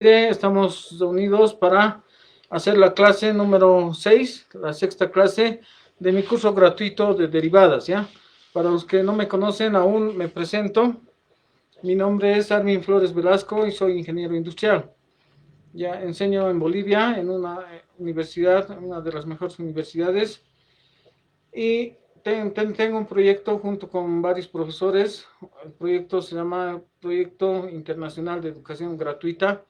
Estamos reunidos para hacer la clase número 6, la sexta clase de mi curso gratuito de derivadas, ¿ya? Para los que no me conocen aún, me presento. Mi nombre es Armin Flores Velasco y soy ingeniero industrial. Ya enseño en Bolivia, en una universidad, una de las mejores universidades, y tengo un proyecto junto con varios profesores. El proyecto se llama Proyecto Internacional de Educación Gratuita,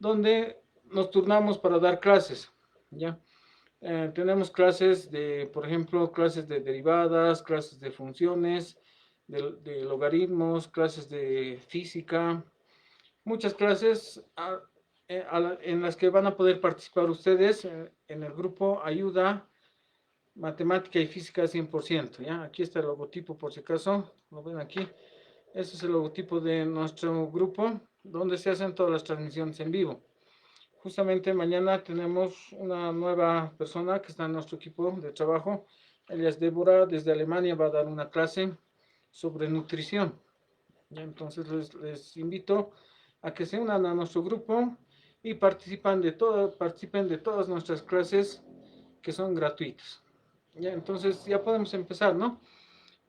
donde nos turnamos para dar clases, ¿ya? Tenemos clases de, por ejemplo, clases de derivadas, clases de funciones, de logaritmos, clases de física, muchas clases en las que van a poder participar ustedes en el grupo Ayuda Matemática y Física 100%, ¿ya? Aquí está el logotipo por si acaso, lo ven aquí. Este es el logotipo de nuestro grupo, donde se hacen todas las transmisiones en vivo. Justamente mañana tenemos una nueva persona que está en nuestro equipo de trabajo. Ella es Débora, desde Alemania, va a dar una clase sobre nutrición. ¿Ya? Entonces les invito a que se unan a nuestro grupo y participen de todas nuestras clases que son gratuitas. ¿Ya? Entonces ya podemos empezar, ¿no?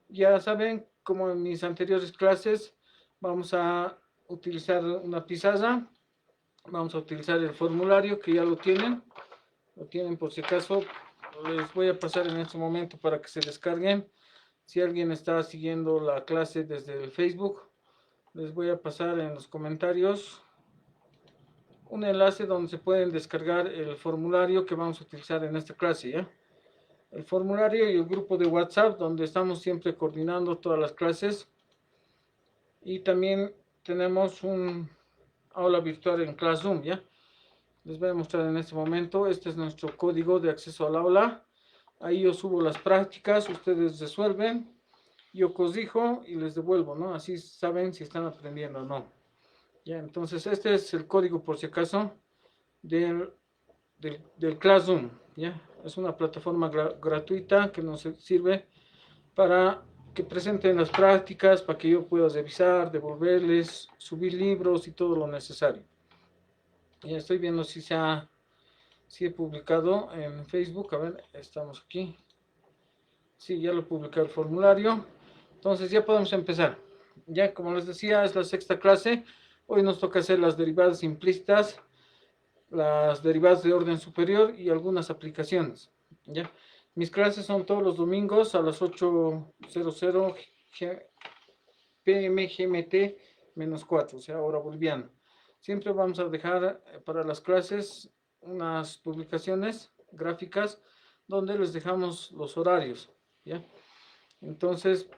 Ya saben, como en mis anteriores clases, vamos a utilizar una pizarra. Vamos a utilizar el formulario que ya lo tienen por si acaso. Les voy a pasar en este momento para que se descarguen. Si alguien está siguiendo la clase desde el Facebook, les voy a pasar en los comentarios un enlace donde se pueden descargar el formulario que vamos a utilizar en esta clase, ¿ya? El formulario y el grupo de WhatsApp donde estamos siempre coordinando todas las clases. Y también tenemos un aula virtual en Classroom, ¿ya? Les voy a mostrar en este momento. Este es nuestro código de acceso al aula. Ahí yo subo las prácticas, ustedes resuelven, yo corrijo y les devuelvo, ¿no? Así saben si están aprendiendo o no. Ya, entonces este es el código por si acaso del Classroom, ¿ya? Es una plataforma gratuita que nos sirve para que presenten las prácticas, para que yo pueda revisar, devolverles, subir libros y todo lo necesario. Ya estoy viendo si he publicado en Facebook. A ver, estamos aquí. Sí, ya lo publicé el formulario. Entonces ya podemos empezar. Ya como les decía, es la sexta clase. Hoy nos toca hacer las derivadas implícitas, las derivadas de orden superior y algunas aplicaciones. ¿Ya? Mis clases son todos los domingos a las 8:00 pm GMT -4, o sea, hora boliviana. Siempre vamos a dejar para las clases unas publicaciones gráficas donde les dejamos los horarios, ¿ya? Entonces,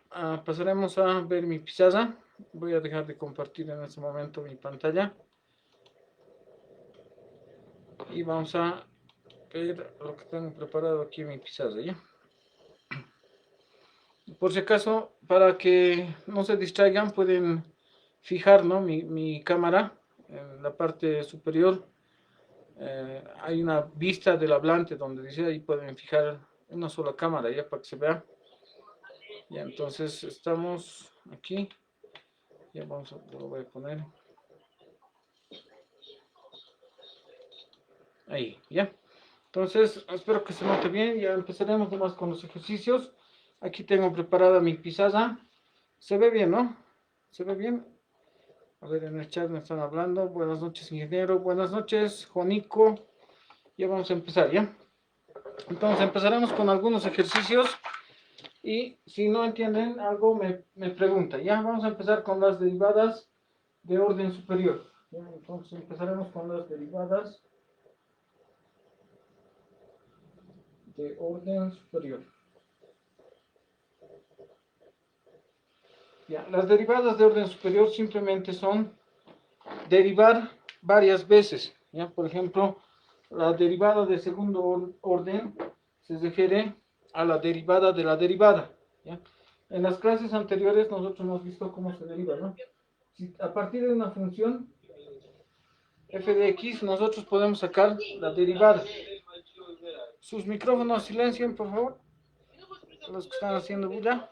pasaremos a ver mi pizarra. Voy a dejar de compartir en este momento mi pantalla. Y vamos a ver lo que tengo preparado aquí en mi pizarra, ¿ya? Por si acaso, para que no se distraigan, pueden fijar, ¿no? mi cámara en la parte superior. Hay una vista del hablante donde dice, ahí pueden fijar una sola cámara, ya para que se vea. Ya, entonces estamos aquí. Ya lo voy a poner. Ahí, ya. Entonces, espero que se note bien. Ya empezaremos nomás con los ejercicios. Aquí tengo preparada mi pizarra. Se ve bien, ¿no? ¿Se ve bien? A ver, en el chat me están hablando. Buenas noches, ingeniero. Buenas noches, Juanico. Ya vamos a empezar, ¿ya? Entonces, empezaremos con algunos ejercicios. Y si no entienden algo, me preguntan. Ya, vamos a empezar con las derivadas de orden superior. ¿Ya? Entonces, empezaremos con las derivadas de orden superior. Ya, las derivadas de orden superior simplemente son derivar varias veces. ¿Ya? Por ejemplo, la derivada de segundo orden se refiere a la derivada de la derivada. ¿Ya? En las clases anteriores nosotros hemos visto cómo se deriva, ¿no? Si a partir de una función f de x nosotros podemos sacar la derivada. Sus micrófonos silencien, por favor, los que están haciendo bulla.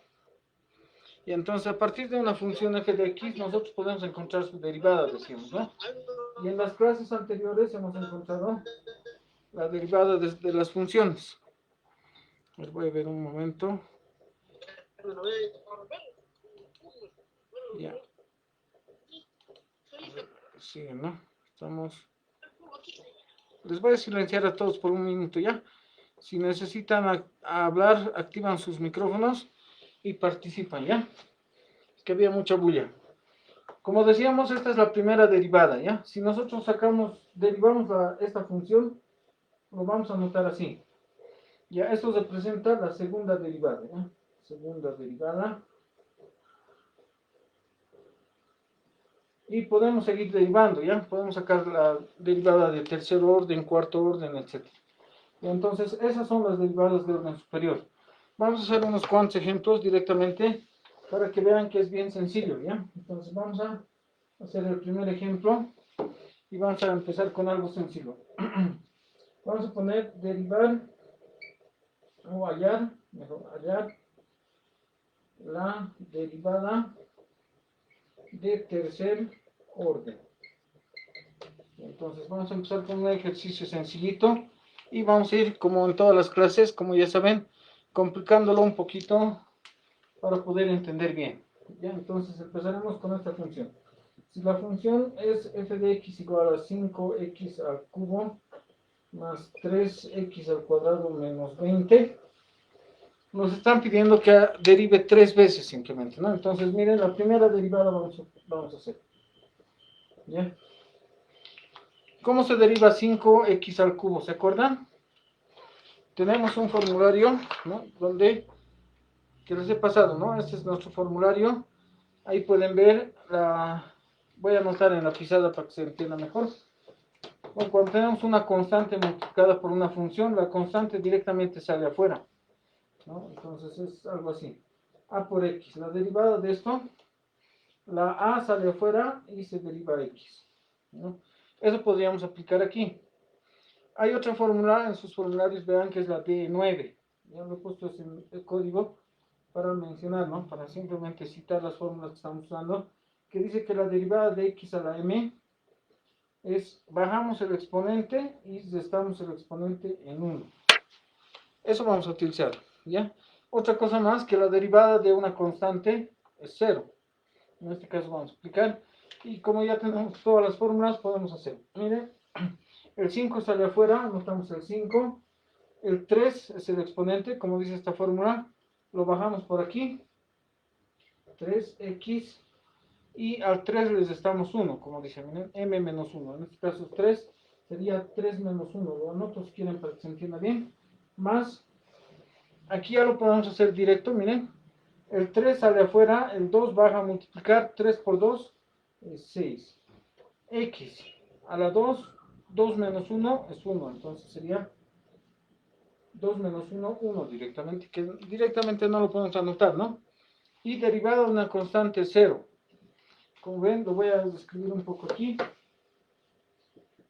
Y entonces a partir de una función f de x nosotros podemos encontrar su derivada, decimos, ¿no? Y en las clases anteriores hemos encontrado la derivada de las funciones. Les voy a ver un momento. Ya. Siguen, ¿no? Estamos. Les voy a silenciar a todos por un minuto ya. Si necesitan hablar, activan sus micrófonos y participan, ¿ya? Es que había mucha bulla. Como decíamos, esta es la primera derivada, ¿ya? Si nosotros derivamos esta función, lo vamos a anotar así. Ya, esto representa la segunda derivada, ¿ya? Segunda derivada. Y podemos seguir derivando, ¿ya? Podemos sacar la derivada de tercer orden, cuarto orden, etc. Y entonces, esas son las derivadas de orden superior. Vamos a hacer unos cuantos ejemplos directamente para que vean que es bien sencillo, ¿ya? Entonces, vamos a hacer el primer ejemplo y vamos a empezar con algo sencillo. Vamos a poner derivar o hallar, mejor hallar la derivada de tercer orden. Entonces vamos a empezar con un ejercicio sencillito y vamos a ir, como en todas las clases, como ya saben, complicándolo un poquito para poder entender bien. ¿Ya? Entonces empezaremos con esta función. Si la función es f de x igual a 5x al cubo más 3x al cuadrado menos 20, nos están pidiendo que derive 3 veces simplemente, ¿no? Entonces miren, la primera derivada vamos a hacer. ¿Ya? ¿Cómo se deriva 5x al cubo? ¿Se acuerdan? Tenemos un formulario, ¿no? Que les he pasado, ¿no? Este es nuestro formulario. Ahí pueden ver, voy a anotar en la pizarra para que se entienda mejor. Bueno, cuando tenemos una constante multiplicada por una función, la constante directamente sale afuera, ¿no? Entonces es algo así. A por x. La derivada de esto, la a sale afuera y se deriva x, ¿no? Eso podríamos aplicar aquí. Hay otra fórmula en sus formularios, vean que es la D9. Ya lo he puesto en el código para mencionar, ¿no? Para simplemente citar las fórmulas que estamos usando, que dice que la derivada de x a la m es, bajamos el exponente y restamos el exponente en 1. Eso vamos a utilizar, ¿ya? Otra cosa más, que la derivada de una constante es 0. En este caso vamos a aplicar. Y como ya tenemos todas las fórmulas, podemos hacer. Miren, el 5 sale afuera, anotamos el 5. El 3 es el exponente, como dice esta fórmula. Lo bajamos por aquí. 3x. Y al 3 les restamos 1, como dice, miren, m menos 1. En este caso 3 sería 3 menos 1. Lo anoto si quieren para que se entienda bien. Más, aquí ya lo podemos hacer directo, miren. El 3 sale afuera, el 2 baja a multiplicar, 3 por 2 es 6. X a la 2, 2 menos 1 es 1, entonces sería 2 menos 1, 1 directamente, que directamente no lo podemos anotar, ¿no? Y derivada de una constante 0. Como ven, lo voy a escribir un poco aquí.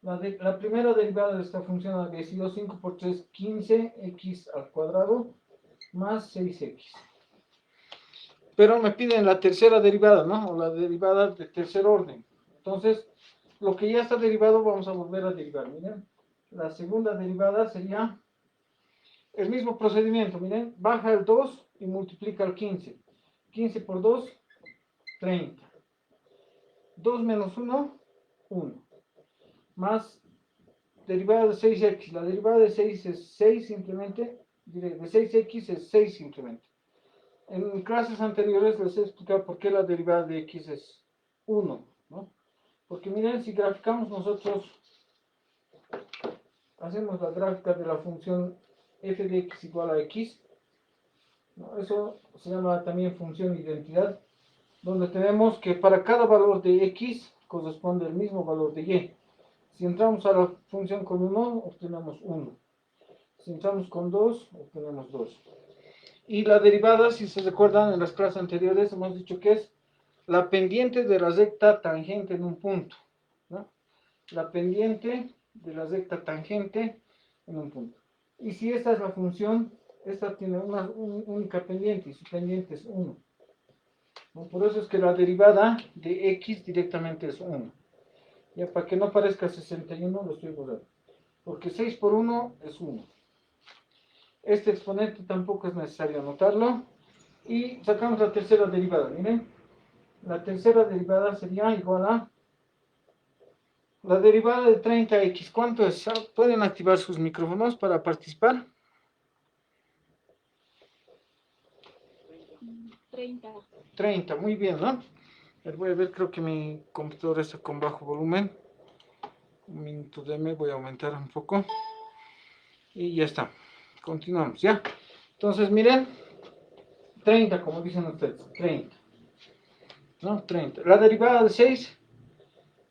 La primera derivada de esta función había sido 5 por 3, 15x al cuadrado más 6x. Pero me piden la tercera derivada, ¿no? O la derivada de tercer orden. Entonces, lo que ya está derivado vamos a volver a derivar. Miren, la segunda derivada sería el mismo procedimiento. Miren, baja el 2 y multiplica el 15. 15 por 2, 30. 2 menos 1, 1. Más derivada de 6x. La derivada de 6 es 6 simplemente. De 6x es 6 simplemente. En clases anteriores les he explicado por qué la derivada de x es 1, ¿no? Porque miren, si graficamos nosotros, hacemos la gráfica de la función f de x igual a x, ¿no? Eso se llama también función identidad, donde tenemos que para cada valor de x corresponde el mismo valor de y. Si entramos a la función con 1, obtenemos 1. Si entramos con 2, obtenemos 2. Y la derivada, si se recuerdan en las clases anteriores, hemos dicho que es la pendiente de la recta tangente en un punto, ¿no? La pendiente de la recta tangente en un punto. Y si esta es la función, esta tiene una única pendiente y su pendiente es 1. ¿No? Por eso es que la derivada de x directamente es 1. Ya para que no parezca 61 lo estoy borrando. Porque 6 por 1 es 1. Este exponente tampoco es necesario anotarlo. Y sacamos la tercera derivada, miren. La tercera derivada sería igual a la derivada de 30x. ¿Cuánto es? ¿Pueden activar sus micrófonos para participar? 30. 30, muy bien, ¿no? Voy a ver, creo que mi computadora está con bajo volumen. Un minuto de voy a aumentar un poco. Y ya está. Continuamos, ¿ya? Entonces, miren. 30, como dicen ustedes. 30. ¿No? 30. La derivada de 6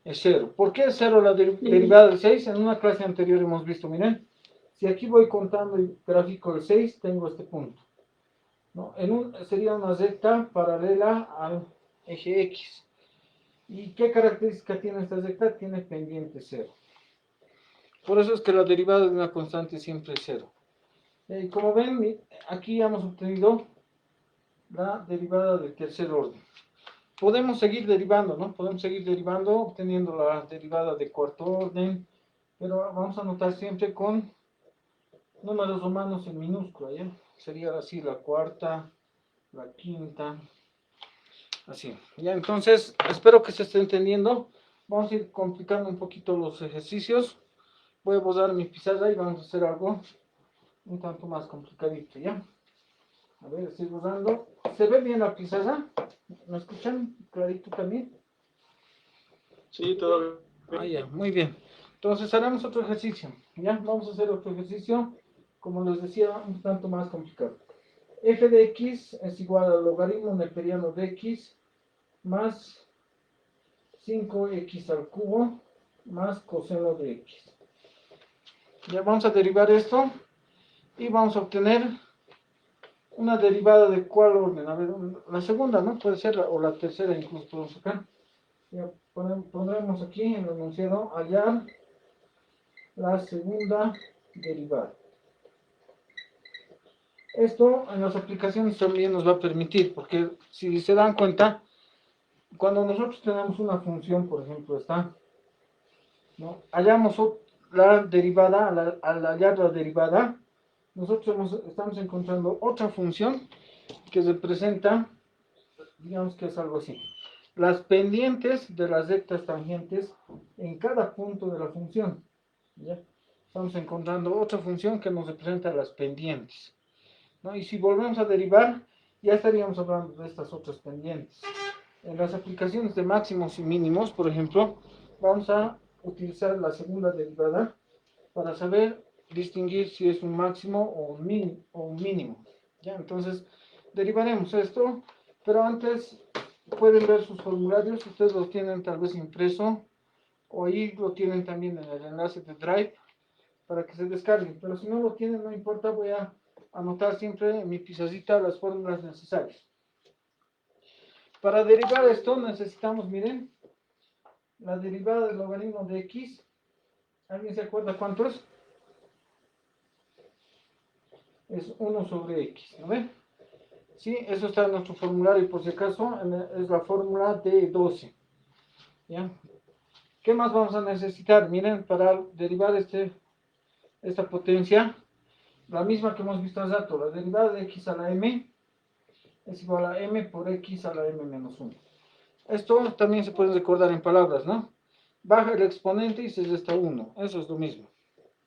es 0. ¿Por qué es 0 la derivada de 6? En una clase anterior hemos visto, miren. Si aquí voy contando el gráfico del 6, tengo este punto. ¿No? Sería una recta paralela al eje X. ¿Y qué característica tiene esta recta? Tiene pendiente 0. Por eso es que la derivada de una constante siempre es 0. Como ven, aquí ya hemos obtenido la derivada de tercer orden. Podemos seguir derivando, ¿no? Podemos seguir derivando, obteniendo la derivada de cuarto orden, pero vamos a anotar siempre con números romanos en minúscula, ¿ya? Sería así la cuarta, la quinta, así. Ya, entonces, espero que se esté entendiendo. Vamos a ir complicando un poquito los ejercicios. Voy a borrar mi pizarra y vamos a hacer algo un tanto más complicadito, ¿ya? A ver, estoy borrando. ¿Se ve bien la pizarra? ¿Me escuchan clarito también? Sí, todo bien. Ah, ya, muy bien. Entonces haremos otro ejercicio, ¿ya? Vamos a hacer otro ejercicio, como les decía, un tanto más complicado. F de x es igual al logaritmo neperiano de x más 5x al cubo más coseno de x. Ya vamos a derivar esto y vamos a obtener una derivada de cuál orden. A ver, la segunda, ¿no? Puede ser, o la tercera incluso podemos sacar. Ya pondremos aquí en el enunciado hallar la segunda derivada. Esto en las aplicaciones también nos va a permitir, porque si se dan cuenta, cuando nosotros tenemos una función, por ejemplo, esta, ¿no? Hallamos la derivada, al hallar la derivada, nosotros estamos encontrando otra función que representa, digamos que es algo así, las pendientes de las rectas tangentes en cada punto de la función. ¿Ya? Estamos encontrando otra función que nos representa las pendientes, ¿no? Y si volvemos a derivar, ya estaríamos hablando de estas otras pendientes. En las aplicaciones de máximos y mínimos, por ejemplo, vamos a utilizar la segunda derivada para saber distinguir si es un máximo o un mínimo. ¿Ya? Entonces, derivaremos esto, pero antes pueden ver sus formularios, ustedes los tienen tal vez impreso, o ahí lo tienen también en el enlace de Drive para que se descarguen, pero si no lo tienen, no importa, voy a anotar siempre en mi pizarrita las fórmulas necesarias. Para derivar esto necesitamos, miren, la derivada del logaritmo de x. ¿Alguien se acuerda cuánto es? Es 1 sobre x, ¿no ven? Sí, eso está en nuestro formulario y por si acaso es la fórmula de 12. ¿Ya? ¿Qué más vamos a necesitar? Miren, para derivar esta potencia, la misma que hemos visto hace rato, la derivada de x a la m es igual a m por x a la m menos 1. Esto también se puede recordar en palabras, ¿no? Baja el exponente y se resta 1. Eso es lo mismo.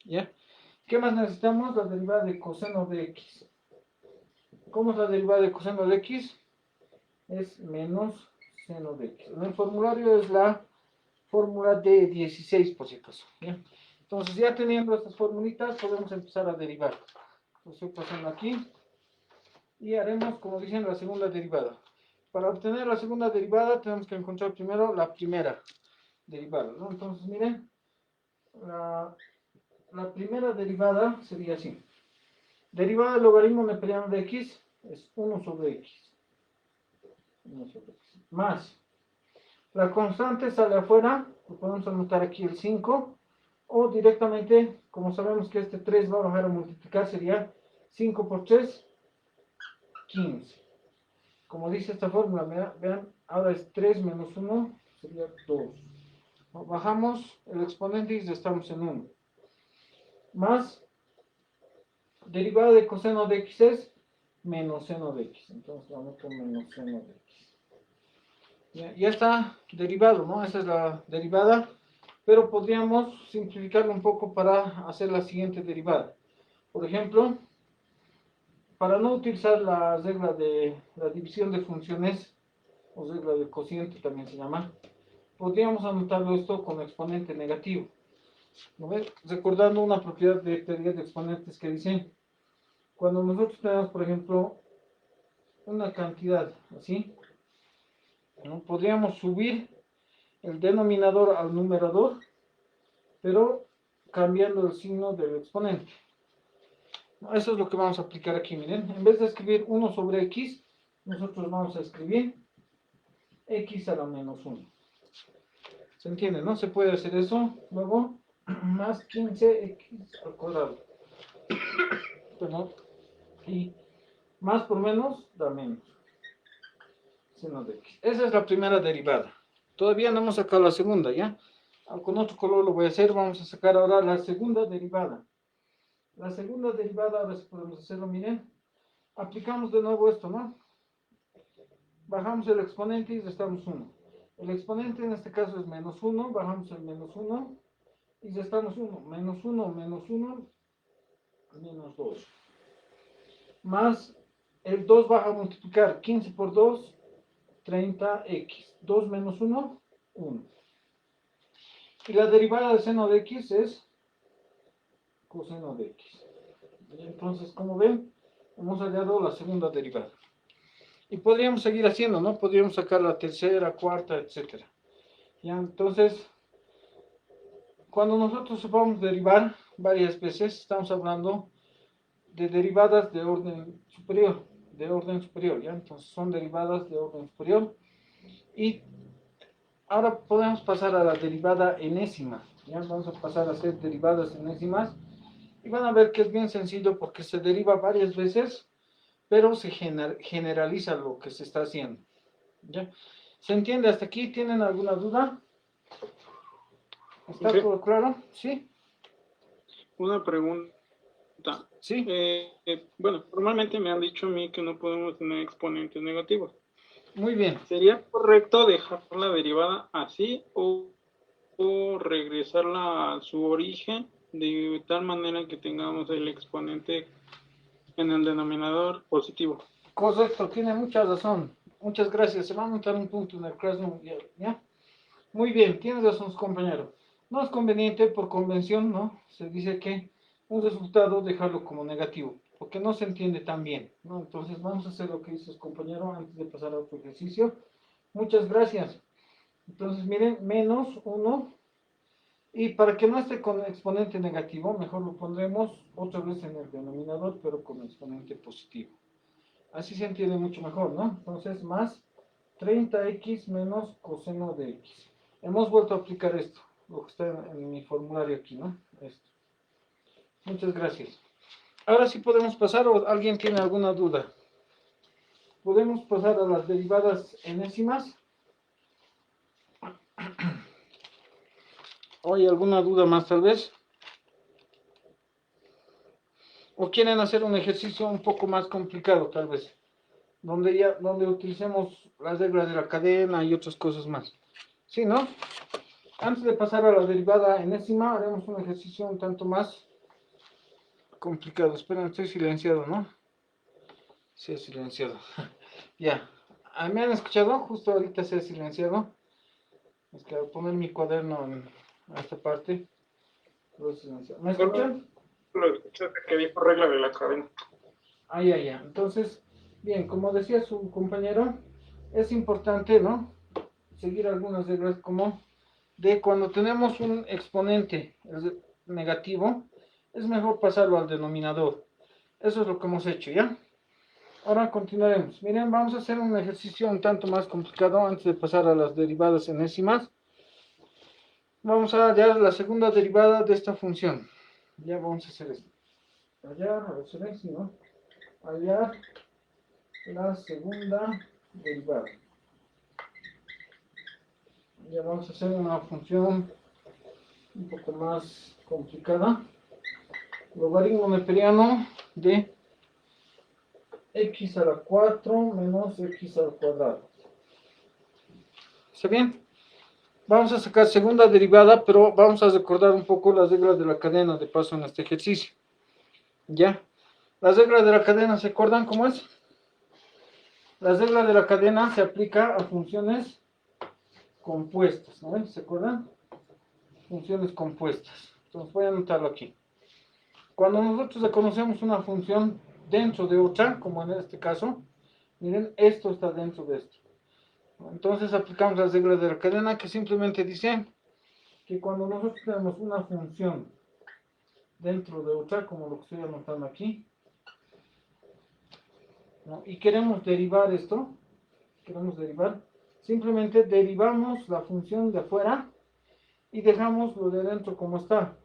¿Ya? ¿Qué más necesitamos? La derivada de coseno de x. ¿Cómo es la derivada de coseno de x? Es menos seno de x. En el formulario es la fórmula de 16, por si acaso. ¿Ya? Entonces, ya teniendo estas formulitas, podemos empezar a derivar. Lo estoy pasando aquí. Y haremos, como dicen, la segunda derivada. Para obtener la segunda derivada, tenemos que encontrar primero la primera derivada, ¿no? Entonces, miren, la primera derivada sería así. Derivada del logaritmo neperiano de x es 1 sobre x. 1 sobre x. Más. La constante sale afuera, lo podemos anotar aquí el 5. O directamente, como sabemos que este 3 va a bajar a multiplicar, sería 5 por 3, 15. Como dice esta fórmula, vean, ahora es 3 menos 1, sería 2. Bajamos el exponente y estamos en 1. Más derivada de coseno de x es menos seno de x. Entonces vamos con menos seno de x. Ya está derivado, ¿no? Esa es la derivada. Pero podríamos simplificarlo un poco para hacer la siguiente derivada. Por ejemplo, para no utilizar la regla de la división de funciones, o regla del cociente también se llama, podríamos anotarlo esto con exponente negativo. ¿No ves? Recordando una propiedad de teoría de exponentes que dice, cuando nosotros tenemos, por ejemplo, una cantidad así, ¿no? Podríamos subir el denominador al numerador, pero cambiando el signo del exponente. Eso es lo que vamos a aplicar aquí, miren. En vez de escribir 1 sobre x, nosotros vamos a escribir x a la menos 1. ¿Se entiende, no? Se puede hacer eso. Luego, más 15x al cuadrado. Perdón. Y más por menos da menos. Seno de x. Esa es la primera derivada. Todavía no hemos sacado la segunda, ¿ya? Con otro color lo voy a hacer. Vamos a sacar ahora la segunda derivada. La segunda derivada, ahora sí podemos hacerlo, miren. Aplicamos de nuevo esto, ¿no? Bajamos el exponente y restamos 1. El exponente en este caso es menos 1, bajamos el menos 1 y restamos 1. Menos 1, menos 1, menos 2. Más el 2 baja a multiplicar 15 por 2, 30x. 2 menos 1, 1. Y la derivada de seno de x es coseno de x. Y entonces, como ven, hemos hallado la segunda derivada. Y podríamos seguir haciendo, ¿no? Podríamos sacar la tercera, cuarta, etcétera. Ya, entonces, cuando nosotros sepamos derivar varias veces, estamos hablando de derivadas de orden superior, ¿ya? Entonces, son derivadas de orden superior. Y ahora podemos pasar a la derivada enésima, ¿ya? Vamos a pasar a hacer derivadas enésimas. Y van a ver que es bien sencillo porque se deriva varias veces, pero se generaliza lo que se está haciendo, ¿ya? ¿Se entiende hasta aquí? ¿Tienen alguna duda? ¿Está todo claro? ¿Sí? Una pregunta. ¿Sí? Bueno, normalmente me han dicho a mí que no podemos tener exponentes negativos. Muy bien. ¿Sería correcto dejar la derivada así o regresarla a su origen de tal manera que tengamos el exponente en el denominador positivo? Correcto, tiene mucha razón. Muchas gracias. Se va a anotar un punto en el Classroom, ¿ya? Muy bien, tiene razón su compañero. No es conveniente por convención, ¿no? Se dice que un resultado dejarlo como negativo, porque no se entiende tan bien, ¿no? Entonces vamos a hacer lo que dice su compañero antes de pasar a otro ejercicio. Muchas gracias. Entonces miren, menos 1. Y para que no esté con exponente negativo, mejor lo pondremos otra vez en el denominador, pero con exponente positivo. Así se entiende mucho mejor, ¿no? Entonces, más 30x menos coseno de x. Hemos vuelto a aplicar esto, lo que está en mi formulario aquí, ¿no? Esto. Muchas gracias. Ahora sí podemos pasar, o alguien tiene alguna duda. Podemos pasar a las derivadas enésimas. ¿O hay alguna duda más tal vez? ¿O quieren hacer un ejercicio un poco más complicado tal vez? Donde utilicemos las reglas de la cadena y otras cosas más. ¿Sí, no? Antes de pasar a la derivada enésima, haremos un ejercicio un tanto más complicado. Esperen, estoy silenciado, ¿no? Sí, silenciado. Ya. ¿Me han escuchado? Justo ahorita se ha silenciado. Es que al poner mi cuaderno en esta parte, lo he silenciado. ¿Me escuchan? Lo escuchaste que dijo regla de la cadena. Ya. Entonces, bien, como decía su compañero, es importante, ¿no? Seguir algunas reglas como de cuando tenemos un exponente negativo, es mejor pasarlo al denominador. Eso es lo que hemos hecho, ¿ya? Ahora continuaremos. Miren, vamos a hacer un ejercicio un tanto más complicado antes de pasar a las derivadas enésimas. Vamos a hallar la segunda derivada de esta función. Ya vamos a hacer esto. Hallar, a ver si ven, ¿no? Hallar la segunda derivada. Ya vamos a hacer una función un poco más complicada. Logaritmo neperiano de x a la 4 menos x al cuadrado. ¿Está bien? Vamos a sacar segunda derivada, pero vamos a recordar un poco las reglas de la cadena de paso en este ejercicio. ¿Ya? Las reglas de la cadena, ¿se acuerdan cómo es? Las reglas de la cadena se aplica a funciones compuestas, ¿no? ¿Se acuerdan? Funciones compuestas. Entonces voy a anotarlo aquí. Cuando nosotros reconocemos una función dentro de otra, como en este caso, miren, esto está dentro de esto. Entonces aplicamos las reglas de la cadena que simplemente dicen que cuando nosotros tenemos una función dentro de otra, como lo que estoy anotando aquí, ¿no? Y queremos derivar esto, simplemente derivamos la función de afuera y dejamos lo de adentro como está.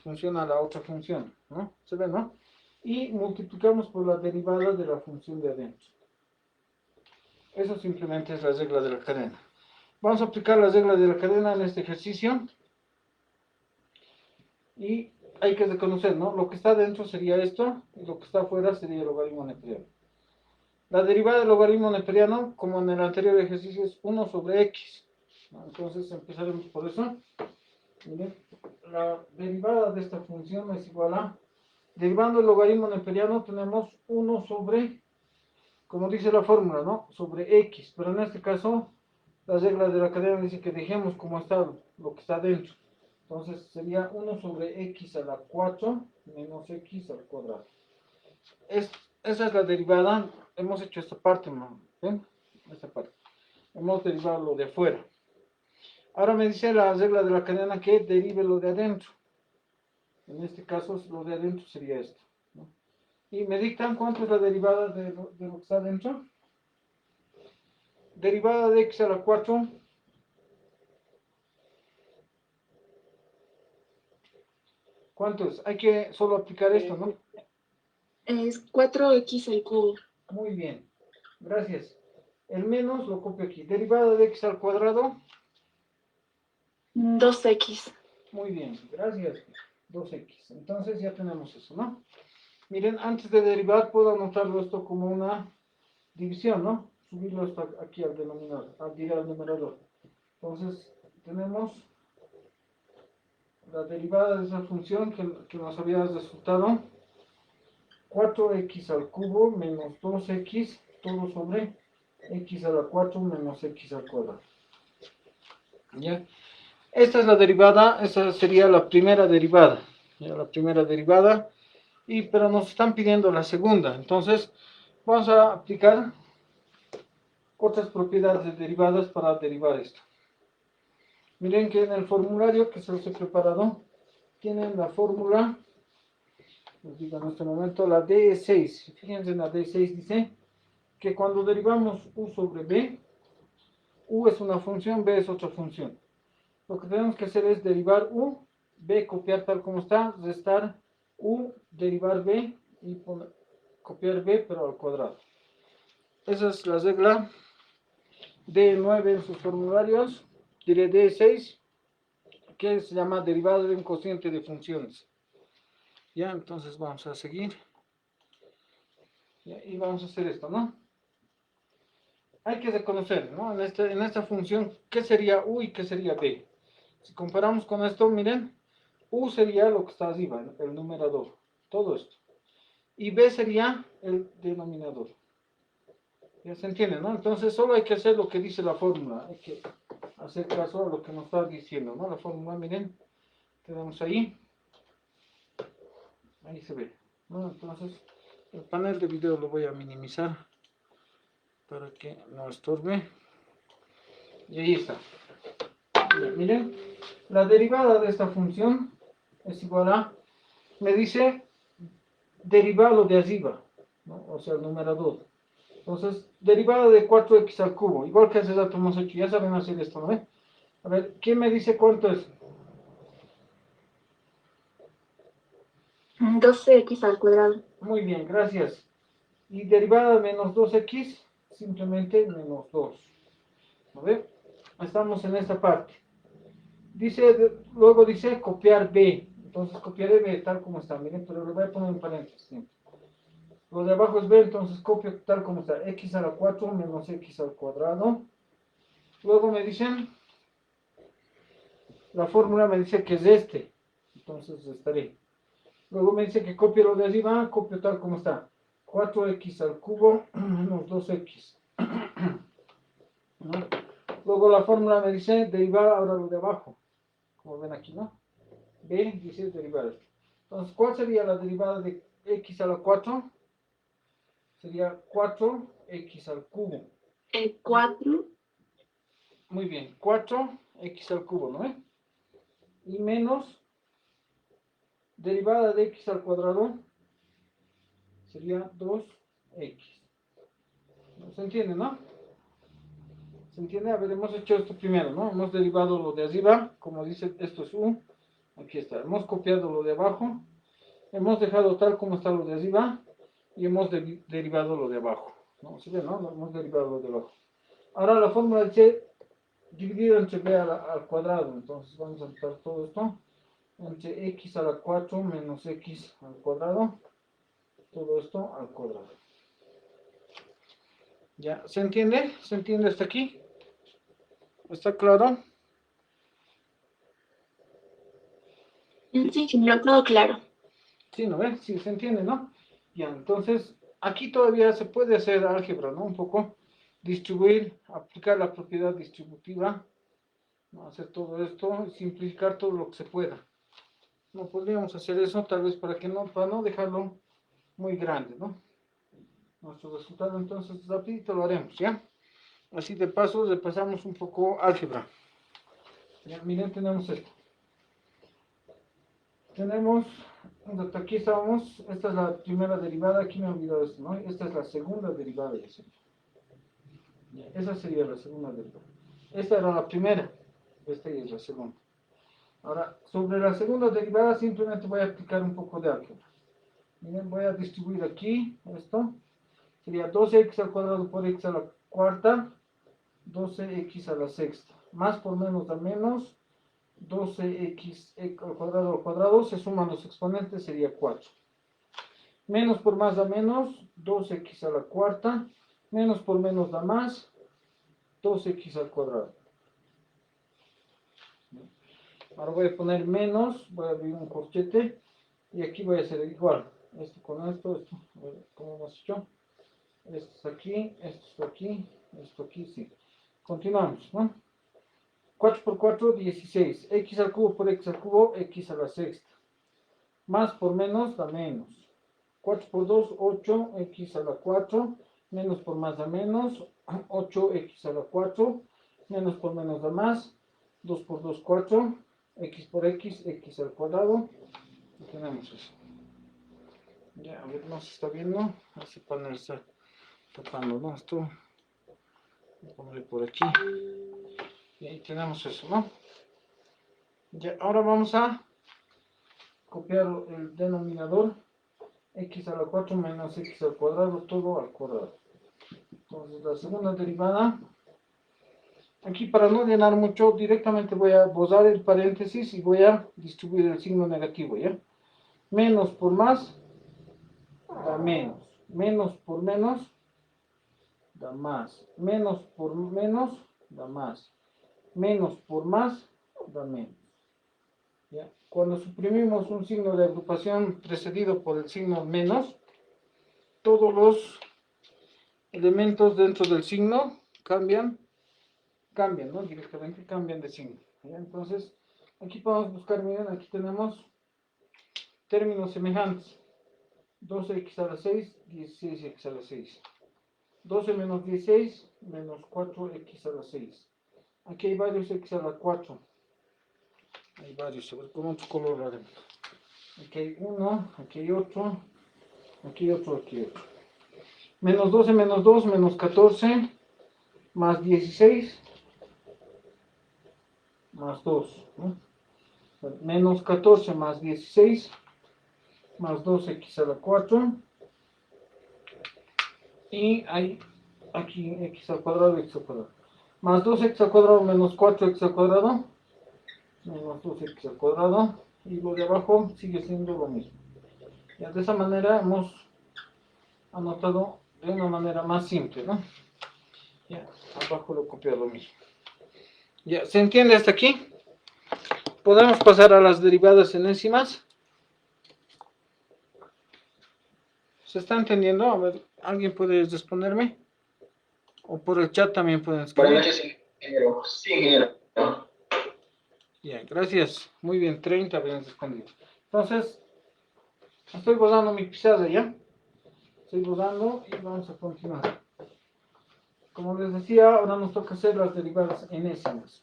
Funciona la otra función, ¿no? ¿Se ve, no? Y multiplicamos por la derivada de la función de adentro. Eso simplemente es la regla de la cadena. Vamos a aplicar las reglas de la cadena en este ejercicio. Y hay que reconocer, ¿no? Lo que está dentro sería esto, y lo que está afuera sería el logaritmo neperiano. La derivada del logaritmo neperiano, como en el anterior ejercicio, es 1 sobre x. ¿No? Entonces empezaremos por eso. Miren, la derivada de esta función es igual a, derivando el logaritmo neperiano tenemos 1 sobre, como dice la fórmula, ¿no? Sobre x, pero en este caso las reglas de la cadena dicen que dejemos como está lo que está dentro. Entonces sería 1 sobre x a la 4 menos x al cuadrado. Esa es la derivada. Hemos hecho esta parte, ¿no? ¿Ven? Esta parte. Hemos derivado lo de afuera. Ahora me dice la regla de la cadena que derive lo de adentro. En este caso, lo de adentro sería esto, ¿no? Y me dictan cuánto es la derivada de lo que está adentro. Derivada de x a la 4. ¿Cuánto es? Hay que solo aplicar esto, ¿no? Es 4x al cubo. Muy bien. Gracias. El menos lo copio aquí. Derivada de x al cuadrado. 2x. Muy bien, gracias. 2x. Entonces ya tenemos eso, ¿no? Miren, antes de derivar puedo anotarlo esto como una división, ¿no? Subirlo hasta aquí al denominador, al numerador. Entonces tenemos la derivada de esa función que nos había resultado 4x al cubo menos 2x todo sobre x a la 4 menos x al cuadrado. ¿Ya? Esta es la derivada, esa sería la primera derivada. ¿Ya? La primera derivada. Pero nos están pidiendo la segunda. Entonces, vamos a aplicar otras propiedades de derivadas para derivar esto. Miren que en el formulario que se los he preparado, tienen la fórmula, les digo en este momento, la D6. Fíjense en la D6 dice que cuando derivamos u sobre b, u es una función, b es otra función. Lo que tenemos que hacer es derivar u, b copiar tal como está, restar u, derivar b y copiar b pero al cuadrado. Esa es la regla D9 en sus formularios, diré D6, que se llama derivada de un cociente de funciones. Ya, entonces vamos a seguir. Ya, y vamos a hacer esto, ¿no? Hay que reconocer, ¿no? En esta función, ¿qué sería u y qué sería b? Si comparamos con esto, miren, u sería lo que está arriba, el numerador, todo esto. Y b sería el denominador. Ya se entiende, ¿no? Entonces solo hay que hacer lo que dice la fórmula. Hay que hacer caso a lo que nos está diciendo, ¿no? La fórmula, miren, tenemos ahí. Ahí se ve, ¿no? Entonces, el panel de video lo voy a minimizar para que no estorbe. Y ahí está. Bien, miren, la derivada de esta función es igual a, me dice, derivado de arriba, ¿no? O sea, el numerador. Entonces, derivada de 4x al cubo, igual que hace rato hemos hecho, ya saben hacer esto, ¿no? A ver, ¿quién me dice cuánto es? 12x al cuadrado. Muy bien, gracias. Y derivada de menos 2x, simplemente menos 2. A ver, estamos en esta parte. Luego dice copiar B. Entonces copiaré B tal como está. Miren, pero lo voy a poner en paréntesis siempre. Lo de abajo es B, entonces copio tal como está. X a la 4 menos X al cuadrado. Luego me dicen, la fórmula me dice que es este. Entonces estaré. Luego me dice que copio lo de arriba, copio tal como está. 4x al cubo menos 2x. ¿No? Luego la fórmula me dice derivar ahora lo de abajo. Como ven aquí, ¿no? B dice derivar. Entonces, ¿cuál sería la derivada de x a la 4? Sería 4x al cubo. 4. Muy bien, 4x al cubo, ¿no? Y menos derivada de x al cuadrado sería 2x. ¿Se entiende, no? ¿Se entiende? A ver, hemos hecho esto primero, ¿no? Hemos derivado lo de arriba, como dice, esto es u. Aquí está. Hemos copiado lo de abajo. Hemos dejado tal como está lo de arriba. Y hemos derivado lo de abajo. ¿No? ¿Se ve, no? Hemos derivado lo de abajo. Ahora la fórmula dice dividido entre b al cuadrado. Entonces vamos a quitar todo esto. Entre x a la 4 menos x al cuadrado. Todo esto al cuadrado. ¿Ya? ¿Se entiende? ¿Se entiende hasta aquí? ¿Está claro? Sí, señor, todo claro. Sí, ¿no ves? Sí, se entiende, ¿no? Ya, entonces, aquí todavía se puede hacer álgebra, ¿no? Un poco, distribuir, aplicar la propiedad distributiva, ¿no? Hacer todo esto, simplificar todo lo que se pueda. No podríamos hacer eso, tal vez para no dejarlo muy grande, ¿no? Nuestro resultado, entonces, rapidito lo haremos, ¿ya? Así de paso, repasamos un poco álgebra. Ya, miren, tenemos esto. Tenemos, aquí estábamos, esta es la primera derivada, aquí me he olvidado esto, ¿no? Esta es la segunda derivada, ya sé. Esa sería la segunda derivada. Esta era la primera, esta es la segunda. Ahora, sobre la segunda derivada simplemente voy a aplicar un poco de álgebra. Miren, voy a distribuir aquí esto. Sería 12x al cuadrado por x a la cuarta, 12x a la sexta. Más por menos da menos, 12x al cuadrado, se suman los exponentes, sería 4. Menos por más da menos, 2x a la cuarta, menos por menos da más, 2x al cuadrado. Ahora voy a poner menos, voy a abrir un corchete, y aquí voy a hacer igual. Esto con esto, como hemos hecho. Esto es aquí, esto aquí, sí. Continuamos, ¿no? 4 por 4, 16. X al cubo por x al cubo, x a la sexta. Más por menos da menos. 4 por 2, 8, x a la 4. Menos por más da menos. 8x a la 4. Menos por menos da más. 2 por 2, 4. X por x, x al cuadrado. Y tenemos eso. Ya, a ver, no se está viendo. Ese panel está tapando, ¿no? Esto. Voy a ponerle por aquí. Y ahí tenemos eso, ¿no? Ya, ahora vamos a copiar el denominador. X a la 4 menos x al cuadrado, todo al cuadrado. Entonces la segunda derivada, aquí para no llenar mucho, directamente voy a borrar el paréntesis y voy a distribuir el signo negativo, ¿ya? Menos por más da menos. Menos por menos da más. Menos por menos da más. Menos por más da menos. ¿Ya? Cuando suprimimos un signo de agrupación precedido por el signo menos, todos los elementos dentro del signo cambian, ¿no? Directamente cambian de signo. ¿Ya? Entonces, aquí podemos buscar, miren, aquí tenemos términos semejantes. 12x a la 6, 16x a la 6. 12 menos 16, menos 4x a la 6. Aquí hay varios x a la 4. Hay varios, a ver con otro color lo haremos. Aquí hay uno, aquí hay otro, aquí hay otro, aquí hay otro. Menos 12 menos 2, menos 14, más 16, más 2. ¿No? Menos 14 más 16, más 2x a la 4. Y hay aquí x al cuadrado, x al cuadrado. más 2x al cuadrado menos 4x al cuadrado, menos 2x al cuadrado, y lo de abajo sigue siendo lo mismo. Ya, de esa manera hemos anotado de una manera más simple, ¿no? Ya, abajo lo copio lo mismo. Ya, ¿se entiende hasta aquí? Podemos pasar a las derivadas enésimas. ¿Se está entendiendo? A ver, ¿alguien puede responderme? O por el chat también pueden escribir. Buenas noches, ingeniero. Sí, ingeniero. Bien, gracias. Muy bien, 30 bien respondido. Entonces, estoy borrando mi pizarra ya. Estoy borrando y vamos a continuar. Como les decía, ahora nos toca hacer las derivadas enésimas.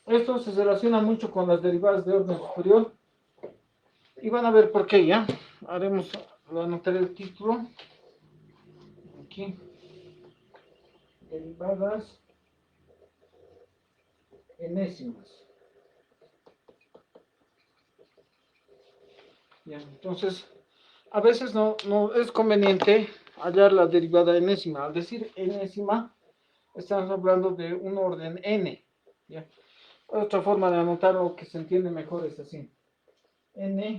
Esto se relaciona mucho con las derivadas de orden superior. Y van a ver por qué ya. Haremos, lo anotaré el título. Aquí. Derivadas enésimas. Ya, entonces, a veces no es conveniente hallar la derivada enésima. Al decir enésima, estamos hablando de un orden n. ¿Ya? Otra forma de anotarlo que se entiende mejor es así. N-ésima.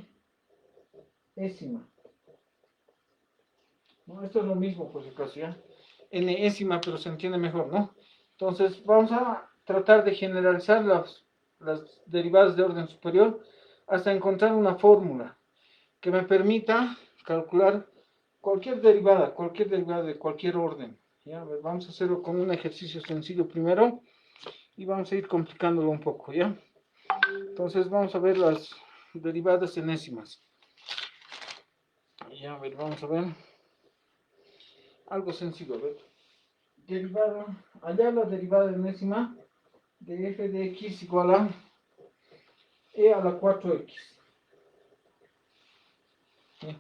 ¿No? Esto es lo mismo, por si acaso, ¿ya? N-ésima, pero se entiende mejor, ¿no? Entonces, vamos a tratar de generalizar las derivadas de orden superior hasta encontrar una fórmula que me permita calcular cualquier derivada de cualquier orden. ¿Ya? A ver, vamos a hacerlo con un ejercicio sencillo primero y vamos a ir complicándolo un poco, ¿ya? Entonces vamos a ver las derivadas enésimas. Ya, a ver, vamos a ver. Algo sencillo, a ver. Derivada, hallar la derivada enésima de f de x igual a e a la 4x. ¿Ya?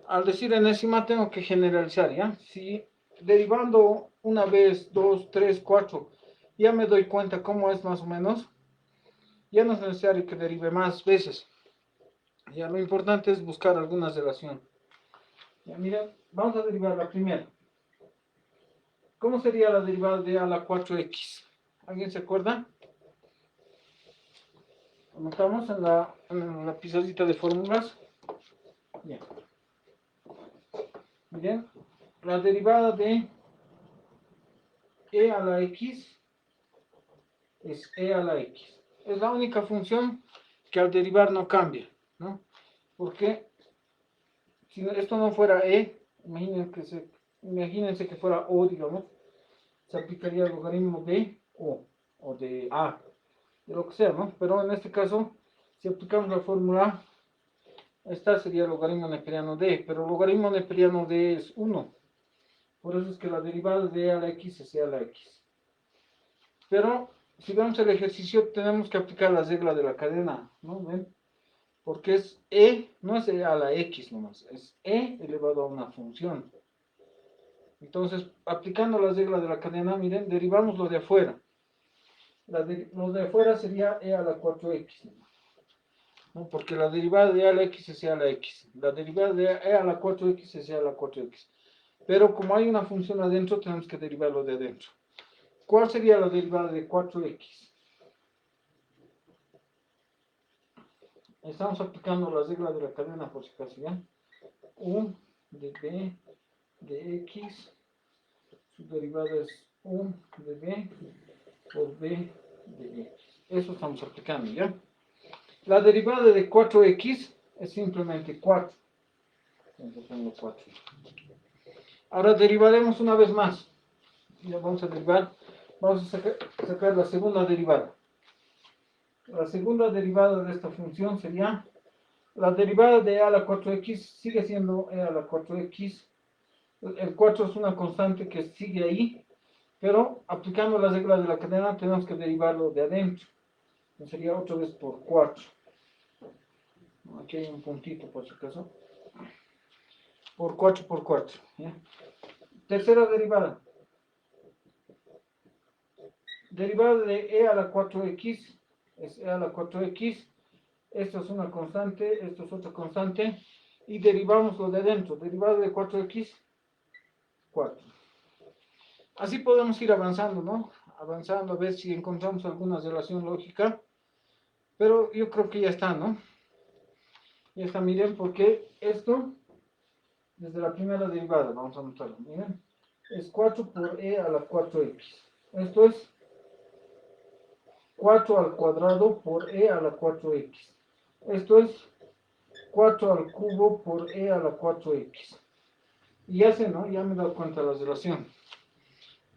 Al decir enésima tengo que generalizar, ¿ya? Si derivando una vez, dos, tres, cuatro, ya me doy cuenta cómo es más o menos, ya no es necesario que derive más veces. Ya lo importante es buscar alguna relación. Ya, miren, vamos a derivar la primera. ¿Cómo sería la derivada de a la 4x? ¿Alguien se acuerda? Anotamos en la pizarrita de fórmulas. Ya. Miren, la derivada de e a la x es e a la x. Es la única función que al derivar no cambia, ¿no? Porque si esto no fuera e, imagínense que fuera o, digamos, se aplicaría el logaritmo de o de a, de lo que sea, ¿no? Pero en este caso, si aplicamos la fórmula, esta sería el logaritmo neperiano de, pero el logaritmo neperiano de es 1. Por eso es que la derivada de e a la x es e a la x. Pero si vemos el ejercicio, tenemos que aplicar la regla de la cadena, ¿no? ¿Ven? Porque es e, no es e a la x nomás, es e elevado a una función. Entonces, aplicando la regla de la cadena, miren, derivamos lo de afuera. Lo de afuera sería e a la 4x, ¿no? Porque la derivada de e a la x es e a la x. La derivada de e a la 4x es e a la 4x. Pero como hay una función adentro, tenemos que derivarlo de adentro. ¿Cuál sería la derivada de 4x? Estamos aplicando la regla de la cadena por si acaso, ¿ya? U de b de x, su derivada es u de b por b de x. Eso estamos aplicando, ¿ya? La derivada de 4x es simplemente 4. Entonces pongo 4. Ahora derivaremos una vez más. Ya vamos a derivar, vamos a sacar la segunda derivada. La segunda derivada de esta función sería la derivada de e a la 4x sigue siendo e a la 4x. El 4 es una constante que sigue ahí, pero aplicando la regla de la cadena tenemos que derivarlo de adentro. Sería otra vez por 4. Aquí hay un puntito por si acaso. Por 4 por 4. ¿Ya? Tercera derivada. Derivada de e a la 4x es e a la 4x. Esto es una constante, esto es otra constante. Y derivamos lo de adentro. Derivada de 4x, 4. así podemos ir avanzando, ¿no? Avanzando a ver si encontramos alguna relación lógica. Pero yo creo que ya está, ¿no? Ya está, miren, porque esto, desde la primera derivada, vamos a anotarlo, miren, es 4 por e a la 4x. Esto es 4 al cuadrado por e a la 4x. Esto es 4 al cubo por e a la 4x. Y ya sé, ¿no? Ya me he dado cuenta de la relación.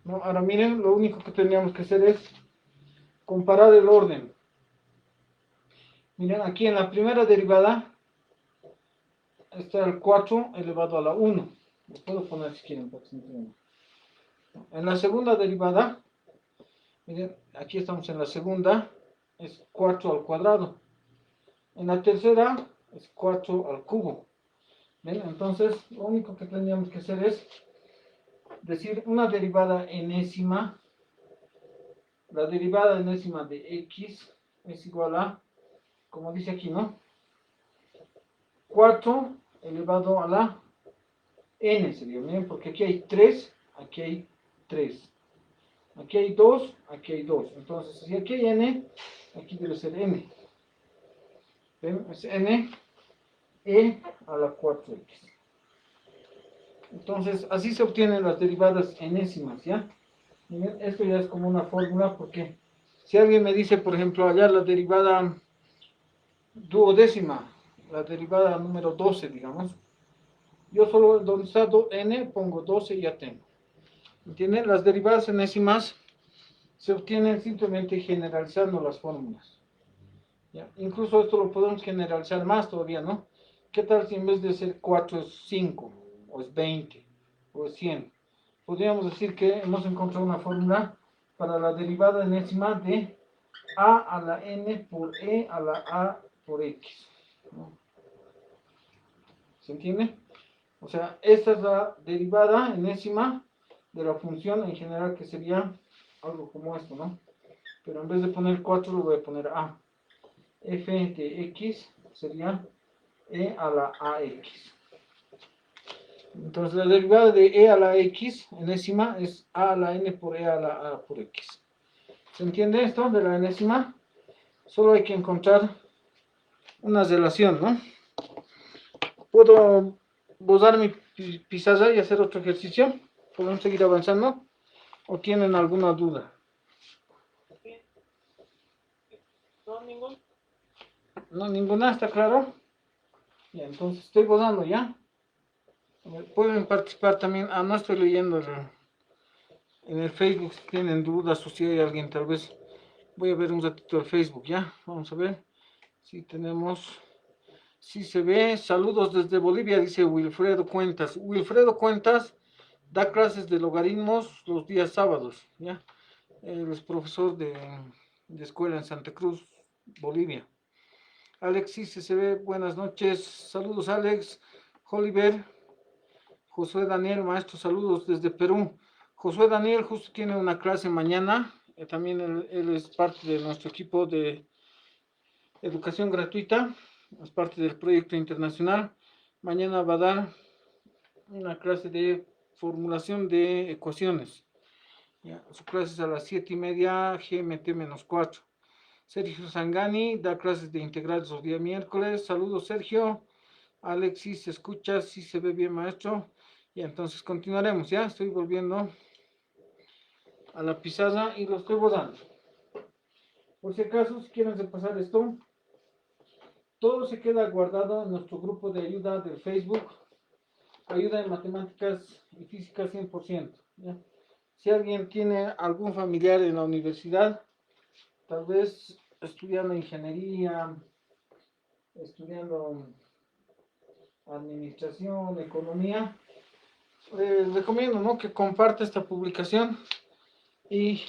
¿No? Ahora miren, lo único que teníamos que hacer es comparar el orden. Miren, aquí en la primera derivada está el 4 elevado a la 1. Lo puedo poner si quieren para que se entienda. En la segunda derivada, miren, aquí estamos en la segunda, es 4 al cuadrado. En la tercera es 4 al cubo. ¿Ven? Entonces, lo único que tendríamos que hacer es decir una derivada enésima. La derivada enésima de x es igual a, como dice aquí, ¿no? 4 elevado a la n sería, miren, porque aquí hay 3, aquí hay 3. Aquí hay 2, aquí hay 2. Entonces, si aquí hay n, aquí debe ser n. ¿Ven? Es n e a la 4x. Entonces, así se obtienen las derivadas enésimas, ¿ya? Miren, esto ya es como una fórmula, porque si alguien me dice, por ejemplo, hallar la derivada duodécima, la derivada número 12, digamos, yo solo donde está n pongo 12 y ya tengo. ¿Entienden? Las derivadas enésimas se obtienen simplemente generalizando las fórmulas. ¿Ya? Incluso esto lo podemos generalizar más todavía, ¿no? ¿Qué tal si en vez de ser 4 es 5, o es 20, o es 100? Podríamos decir que hemos encontrado una fórmula para la derivada enésima de a a la n por e a la a por x. ¿No? ¿Se entiende? O sea, esta es la derivada enésima de la función en general, que sería algo como esto, ¿no? Pero en vez de poner 4 lo voy a poner a. F de x sería e a la ax. Entonces la derivada de e a la x enésima es a la n por e a la a por x. ¿Se entiende esto de la enésima? Solo hay que encontrar una relación, ¿no? ¿Puedo borrar mi pizarra y hacer otro ejercicio? ¿Podemos seguir avanzando? ¿O tienen alguna duda? No, ningún. No, ninguna, ¿está claro? Ya, entonces estoy borrando ya. Pueden participar también. Ah, no estoy leyendo en el Facebook si tienen dudas o si hay alguien, tal vez. Voy a ver un ratito el Facebook, ¿ya? Vamos a ver si tenemos. Si se ve. Saludos desde Bolivia, dice Wilfredo Cuentas. Wilfredo Cuentas da clases de logaritmos los días sábados, ¿ya? Él es profesor de escuela en Santa Cruz, Bolivia. Alexis se ve, buenas noches. Saludos, Alex. Oliver. Josué Daniel, maestro, saludos desde Perú. Josué Daniel justo tiene una clase mañana. También él es parte de nuestro equipo de educación gratuita. Es parte del proyecto internacional. Mañana va a dar una clase de formulación de ecuaciones. Ya, su clase es a las 7:30 GMT-4. Sergio Sangani da clases de integrales los días miércoles. Saludos, Sergio. Alexis, ¿se escucha? Sí se ve bien, maestro. Y entonces continuaremos, ya estoy volviendo a la pizarra y lo estoy borrando. Por si acaso, si quieren repasar esto, todo se queda guardado en nuestro grupo de ayuda del Facebook, ayuda en matemáticas y física 100%. ¿Ya? Si alguien tiene algún familiar en la universidad, tal vez estudiando ingeniería, estudiando administración, economía, les recomiendo, ¿no?, que comparte esta publicación y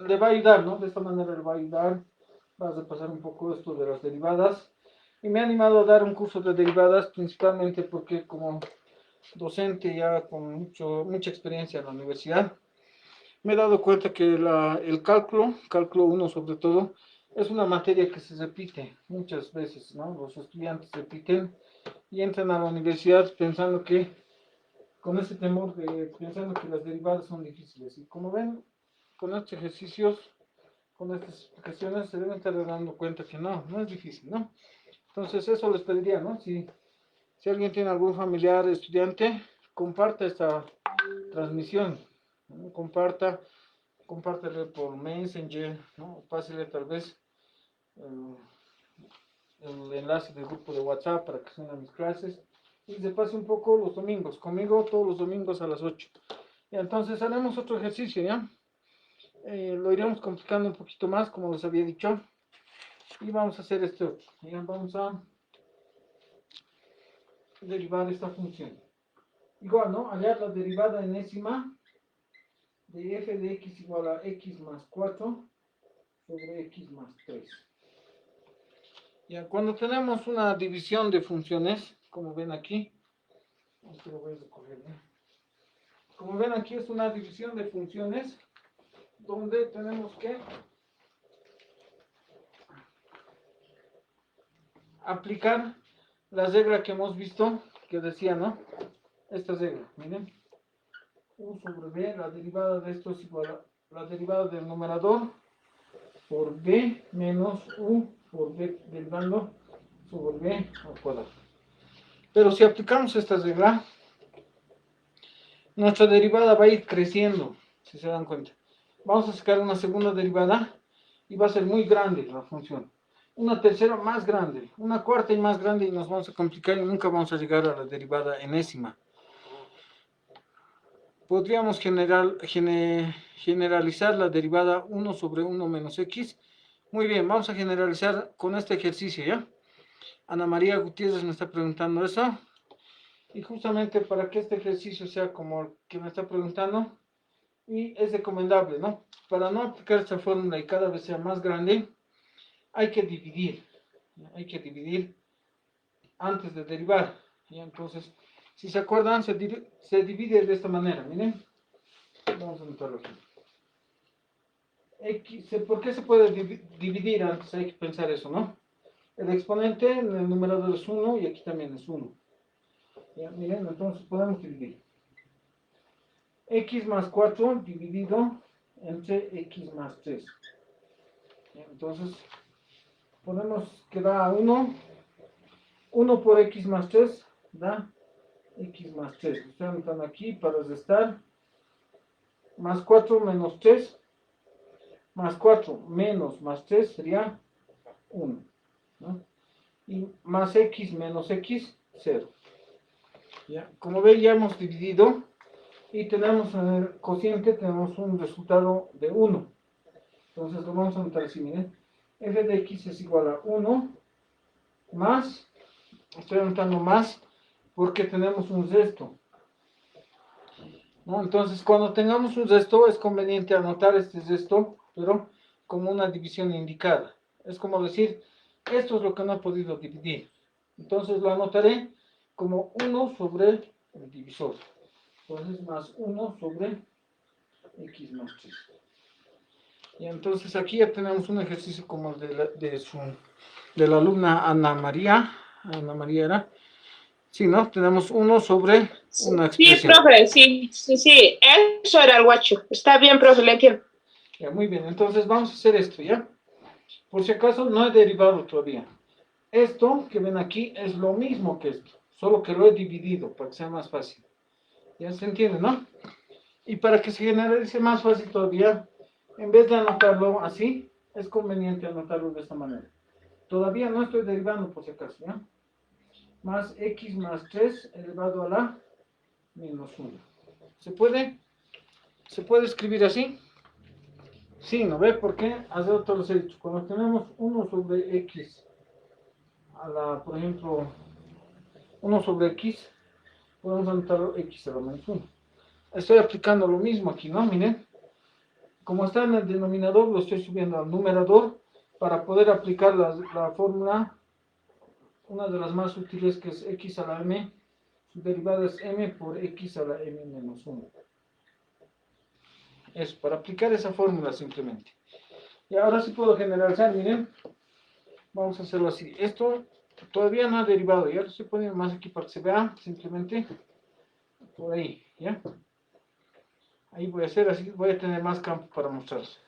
le va a ayudar, ¿no? De esta manera le va a ayudar. Vas a repasar un poco esto de las derivadas. Y me he animado a dar un curso de derivadas, principalmente porque como docente ya con mucha experiencia en la universidad, me he dado cuenta que el cálculo 1 sobre todo, es una materia que se repite muchas veces, ¿no? Los estudiantes repiten y entran a la universidad pensando que con ese temor de pensando que las derivadas son difíciles. Y como ven, con estos ejercicios, con estas explicaciones, se deben estar dando cuenta que no es difícil, ¿no? Entonces, eso les pediría, ¿no? Si alguien tiene algún familiar estudiante, comparta esta transmisión, ¿no? Compártele por Messenger, ¿no? Pásele tal vez eh, el enlace del grupo de WhatsApp para que se unan a mis clases y se pase un poco los domingos, conmigo todos los domingos a las 8. Y entonces haremos otro ejercicio, ¿ya? Lo iremos complicando un poquito más, como les había dicho, y vamos a hacer esto, ¿ya? Vamos a derivar esta función. Igual, ¿no? Hallar la derivada enésima de f de x igual a x más 4 sobre x más 3. Ya, cuando tenemos una división de funciones, como ven aquí, esto lo voy a recoger, ¿no? Como ven aquí es una división de funciones donde tenemos que aplicar la regla que hemos visto, que decía, ¿no? Esta regla, miren. U sobre b, la derivada de esto es igual a la derivada del numerador por b menos u por b derivando sobre b al cuadrado. Pero si aplicamos esta regla, nuestra derivada va a ir creciendo, si se dan cuenta. Vamos a sacar una segunda derivada y va a ser muy grande la función. Una tercera más grande, una cuarta y más grande y nos vamos a complicar y nunca vamos a llegar a la derivada enésima. Podríamos generalizar la derivada 1 sobre 1 menos x. Muy bien, vamos a generalizar con este ejercicio, ¿ya? Ana María Gutiérrez me está preguntando eso. Y justamente para que este ejercicio sea como el que me está preguntando, y es recomendable, ¿no? Para no aplicar esta fórmula y cada vez sea más grande, hay que dividir. Hay que dividir antes de derivar. ¿Ya? Entonces, si se acuerdan, se divide de esta manera, miren. Vamos a anotarlo aquí. ¿Por qué se puede dividir antes? Hay que pensar eso, ¿no? El exponente en el numerador es 1 y aquí también es 1. ¿Ya? Miren, entonces podemos dividir. X más 4 dividido entre X más 3. ¿Ya? Entonces, ponemos que da 1. 1 por X más 3 da X más 3. Estoy anotando aquí para restar. Más 4 menos 3. Más 4 menos más 3 sería 1. ¿No? Y más X menos X, 0. ¿Ya? Como ven, ya hemos dividido y tenemos en el cociente tenemos un resultado de 1. Entonces lo vamos a anotar así, miren. F de X es igual a 1 más, estoy anotando más porque tenemos un resto, ¿no? Entonces cuando tengamos un resto es conveniente anotar este resto, pero como una división indicada. Es como decir, esto es lo que no he podido dividir. Entonces lo anotaré como 1 sobre el divisor. Entonces más 1 sobre X más 3. Y entonces aquí ya tenemos un ejercicio como el de la alumna Ana María. Ana María era. Sí, ¿no? Tenemos 1 sobre una Sí, expresión. profe, sí. Eso era el guacho. Está bien, profe, le entiendo. Ya, muy bien. Entonces vamos a hacer esto, ¿ya? Por si acaso no he derivado todavía. Esto que ven aquí es lo mismo que esto, solo que lo he dividido para que sea más fácil. ¿Ya se entiende, no? Y para que se generalice más fácil todavía, en vez de anotarlo así, es conveniente anotarlo de esta manera. Todavía no estoy derivando por si acaso, ¿ya? Más x más 3 elevado a la menos 1. ¿Se puede? ¿Se puede escribir así? Sí, ¿no ve? Porque hace rato les he dicho, cuando tenemos 1 sobre x a la, por ejemplo, 1 sobre x, podemos anotarlo x a la menos 1. Estoy aplicando lo mismo aquí, ¿no? Miren. Como está en el denominador, lo estoy subiendo al numerador para poder aplicar la fórmula, una de las más útiles, que es x a la m, su derivada es m por x a la m menos 1. Eso, para aplicar esa fórmula simplemente. Y ahora sí puedo generalizar, miren. Vamos a hacerlo así. Esto todavía no ha derivado, ya lo estoy poniendo más aquí para que se vea simplemente. por ahí, ¿ya? Ahí voy a hacer así, voy a tener más campo para mostrarles.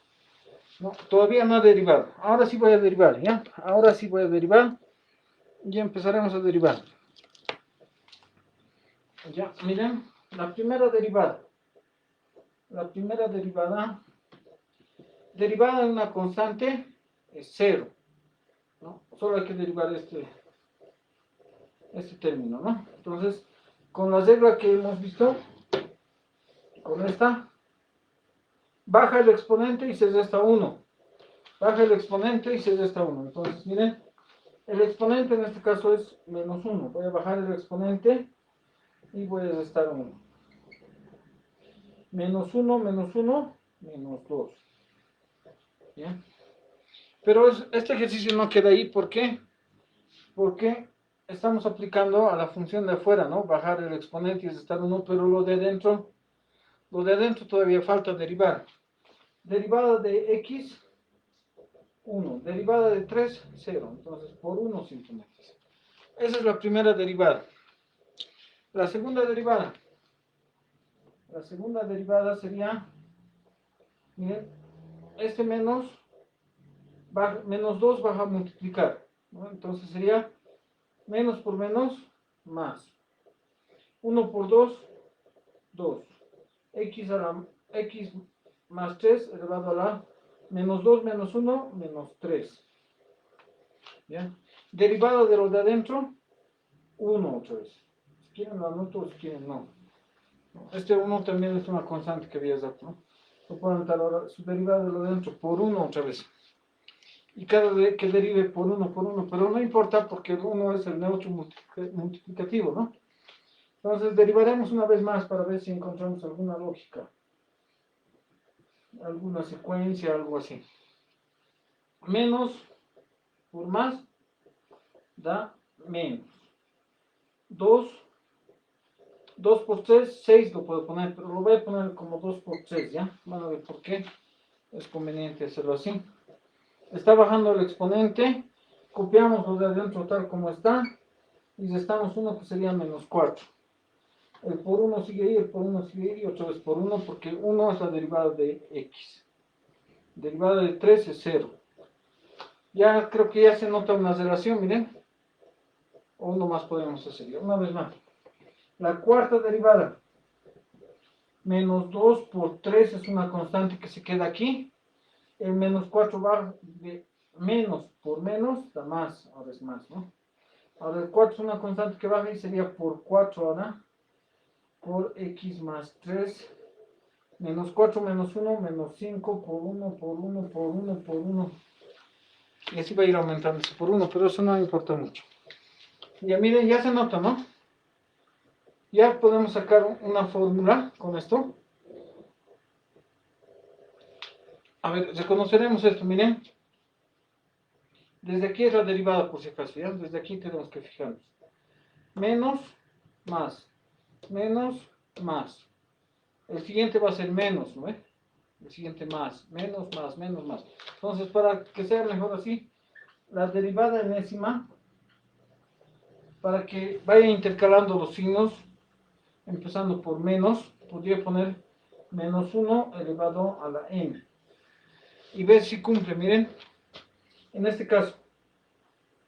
No, todavía no ha derivado. Ahora sí voy a derivar, ¿ya? Ahora sí voy a derivar. Ya empezaremos a derivar. Ya, miren, la primera derivada. La primera derivada. Derivada de una constante es 0, ¿no? Solo hay que derivar este término, ¿no? Entonces, con la regla que hemos visto, con esta, baja el exponente y se resta 1. Baja el exponente y se resta 1. Entonces, miren, el exponente en este caso es menos 1. Voy a bajar el exponente y voy a restar 1. Menos 1, menos 1, menos 2. ¿Bien? Pero este ejercicio no queda ahí. ¿Por qué? Porque estamos aplicando a la función de afuera, ¿no? Bajar el exponente y restar 1, pero lo de adentro todavía falta derivar. Derivada de x, 1. Derivada de 3, 0. Entonces, por 1 simplemente. Esa es la primera derivada. La segunda derivada. La segunda derivada sería, miren, este menos 2 baja a multiplicar, ¿no? Entonces sería menos por menos, más. 1 por 2, 2. X más 3 elevado a la menos 2 menos 1, menos 3. ¿Ya? Derivada de lo de adentro, 1 otra vez. Si quieren lo anoto, si quieren no. Este 1 también es una constante que había dado, ¿no? Lo puedo anotar ahora, su derivada de lo de adentro, por 1 otra vez. Y cada vez que derive por 1, pero no importa porque el 1 es el neutro multiplicativo, ¿no? Entonces derivaremos una vez más para ver si encontramos alguna lógica, alguna secuencia, algo así. Menos por más da menos. 2 por 3, 6 lo puedo poner, pero lo voy a poner como 2 por 3, ¿ya? Van a ver por qué es conveniente hacerlo así. Está bajando el exponente, copiamos lo de adentro tal como está, y restamos 1 que sería menos 4. El por 1 sigue ahí, el por 1 sigue ahí, y otra vez por 1, porque 1 es la derivada de x. Derivada de 3 es 0. Ya creo que ya se nota una relación, miren. O uno más podemos hacer, una vez más. La cuarta derivada, menos 2 por 3 es una constante que se queda aquí. El menos 4 va de menos por menos, da más, ahora es más, ¿no? Ahora el 4 es una constante que baja y sería por 4 ahora, por x más 3, menos 4 menos 1, menos 5 por 1, por 1, por 1, por 1. Y así va a ir aumentándose por 1, pero eso no importa mucho. Ya miren, ya se nota, ¿no? Ya podemos sacar una fórmula con esto. A ver, reconoceremos esto, miren. Desde aquí es la derivada, por si acaso, ¿ya? Desde aquí tenemos que fijarnos. Menos, más, menos, más. El siguiente va a ser menos, ¿no? El siguiente más, menos, más, menos, más. Entonces, para que sea mejor así, la derivada enésima, para que vaya intercalando los signos, empezando por menos, podría poner menos 1 elevado a la n. Y ver si cumple, miren. En este caso,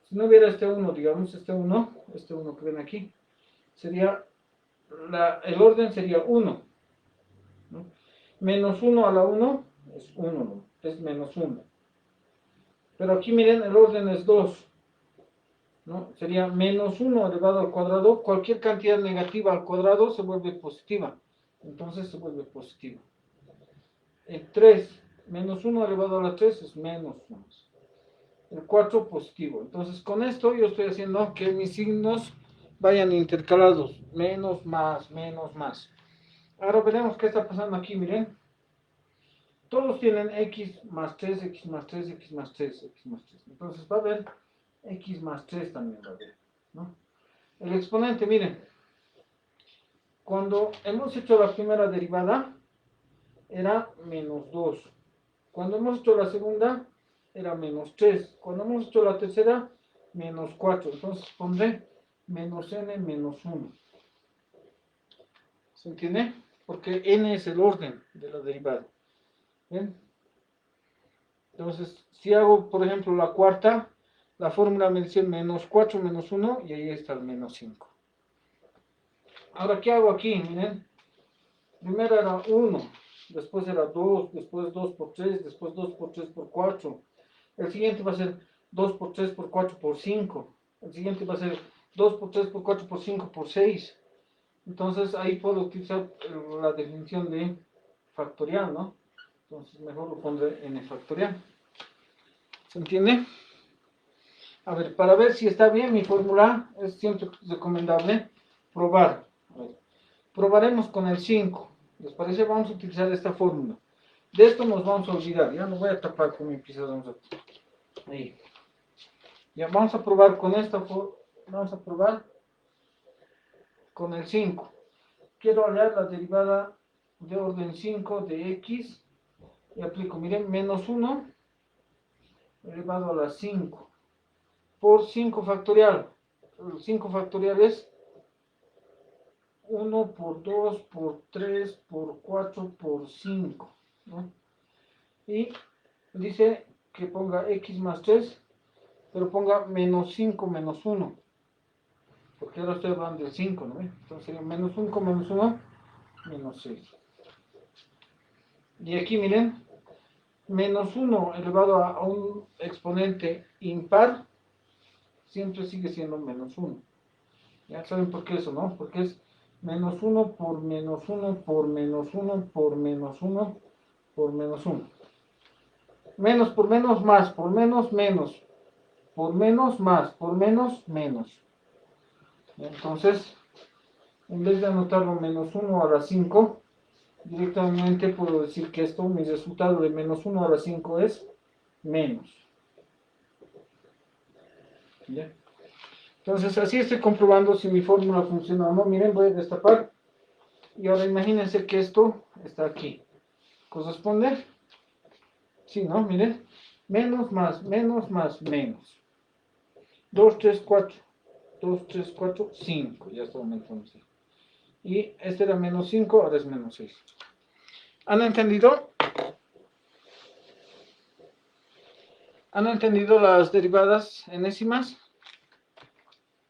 si no hubiera este 1, digamos, este 1 que ven aquí, sería, el orden sería 1. ¿No? Menos 1 a la 1 es 1, ¿no? Es menos 1. Pero aquí miren, el orden es 2. ¿No? Sería menos 1 elevado al cuadrado. Cualquier cantidad negativa al cuadrado se vuelve positiva. Entonces se vuelve positiva. El 3, menos 1 elevado a la 3 es menos 1. El 4 positivo. Entonces con esto yo estoy haciendo que mis signos vayan intercalados. Menos, más, menos, más. Ahora veremos qué está pasando aquí, miren. Todos tienen x más 3, x más 3, x más 3, x más 3. Entonces va a haber x más 3 también va a haber, ¿no? El exponente, miren. Cuando hemos hecho la primera derivada, era menos 2. Cuando hemos hecho la segunda, era menos 3. Cuando hemos hecho la tercera, menos 4. Entonces pondré menos n menos 1. ¿Se entiende? Porque n es el orden de la derivada. ¿Bien? Entonces, si hago, por ejemplo, la cuarta, la fórmula me dice menos 4 menos 1 y ahí está el menos 5. Ahora, ¿qué hago aquí? Miren, primero era 1, después era 2, después 2 por 3, después 2 por 3 por 4. El siguiente va a ser 2 por 3 por 4 por 5. El siguiente va a ser 2 por 3 por 4 por 5 por 6. Entonces ahí puedo utilizar la definición de factorial, ¿no? Entonces mejor lo pondré n factorial. ¿Se entiende? A ver, para ver si está bien mi fórmula, es siempre recomendable probar. A ver, probaremos con el 5. ¿Les parece? Vamos a utilizar esta fórmula. De esto nos vamos a olvidar. Ya no voy a tapar con mi pizarrón. Ahí. Ya vamos a probar con esta fórmula. Vamos a probar con el 5. Quiero hallar la derivada de orden 5 de x. Y aplico, miren, menos 1 elevado a la 5 por 5 factorial. El 5 factorial es 1 por 2 por 3 por 4 por 5, ¿no? Y dice que ponga x más 3, pero ponga menos 5 menos 1, porque ahora estoy hablando del 5, ¿no? Entonces sería menos 5 menos 1, menos 6. Y aquí miren, menos 1 elevado a un exponente impar, siempre sigue siendo menos 1. Ya saben por qué eso, ¿no? Porque es menos 1 por menos 1 por menos 1 por menos 1 por menos 1. Menos por menos más, por menos menos, por menos más, por menos menos. Entonces, en vez de anotarlo menos 1 a la 5, directamente puedo decir que esto, mi resultado de menos 1 a la 5 es menos. ¿Ya? Entonces, así estoy comprobando si mi fórmula funciona o no. Miren, voy a destapar. Y ahora imagínense que esto está aquí. ¿Corresponde? Sí, ¿no? Miren. Menos, más, menos, más, menos. 2, 3, 4. 2, 3, 4, 5. Ya está aumentando. Y este era menos 5, ahora es menos 6. ¿Han entendido? ¿Han entendido las derivadas enésimas?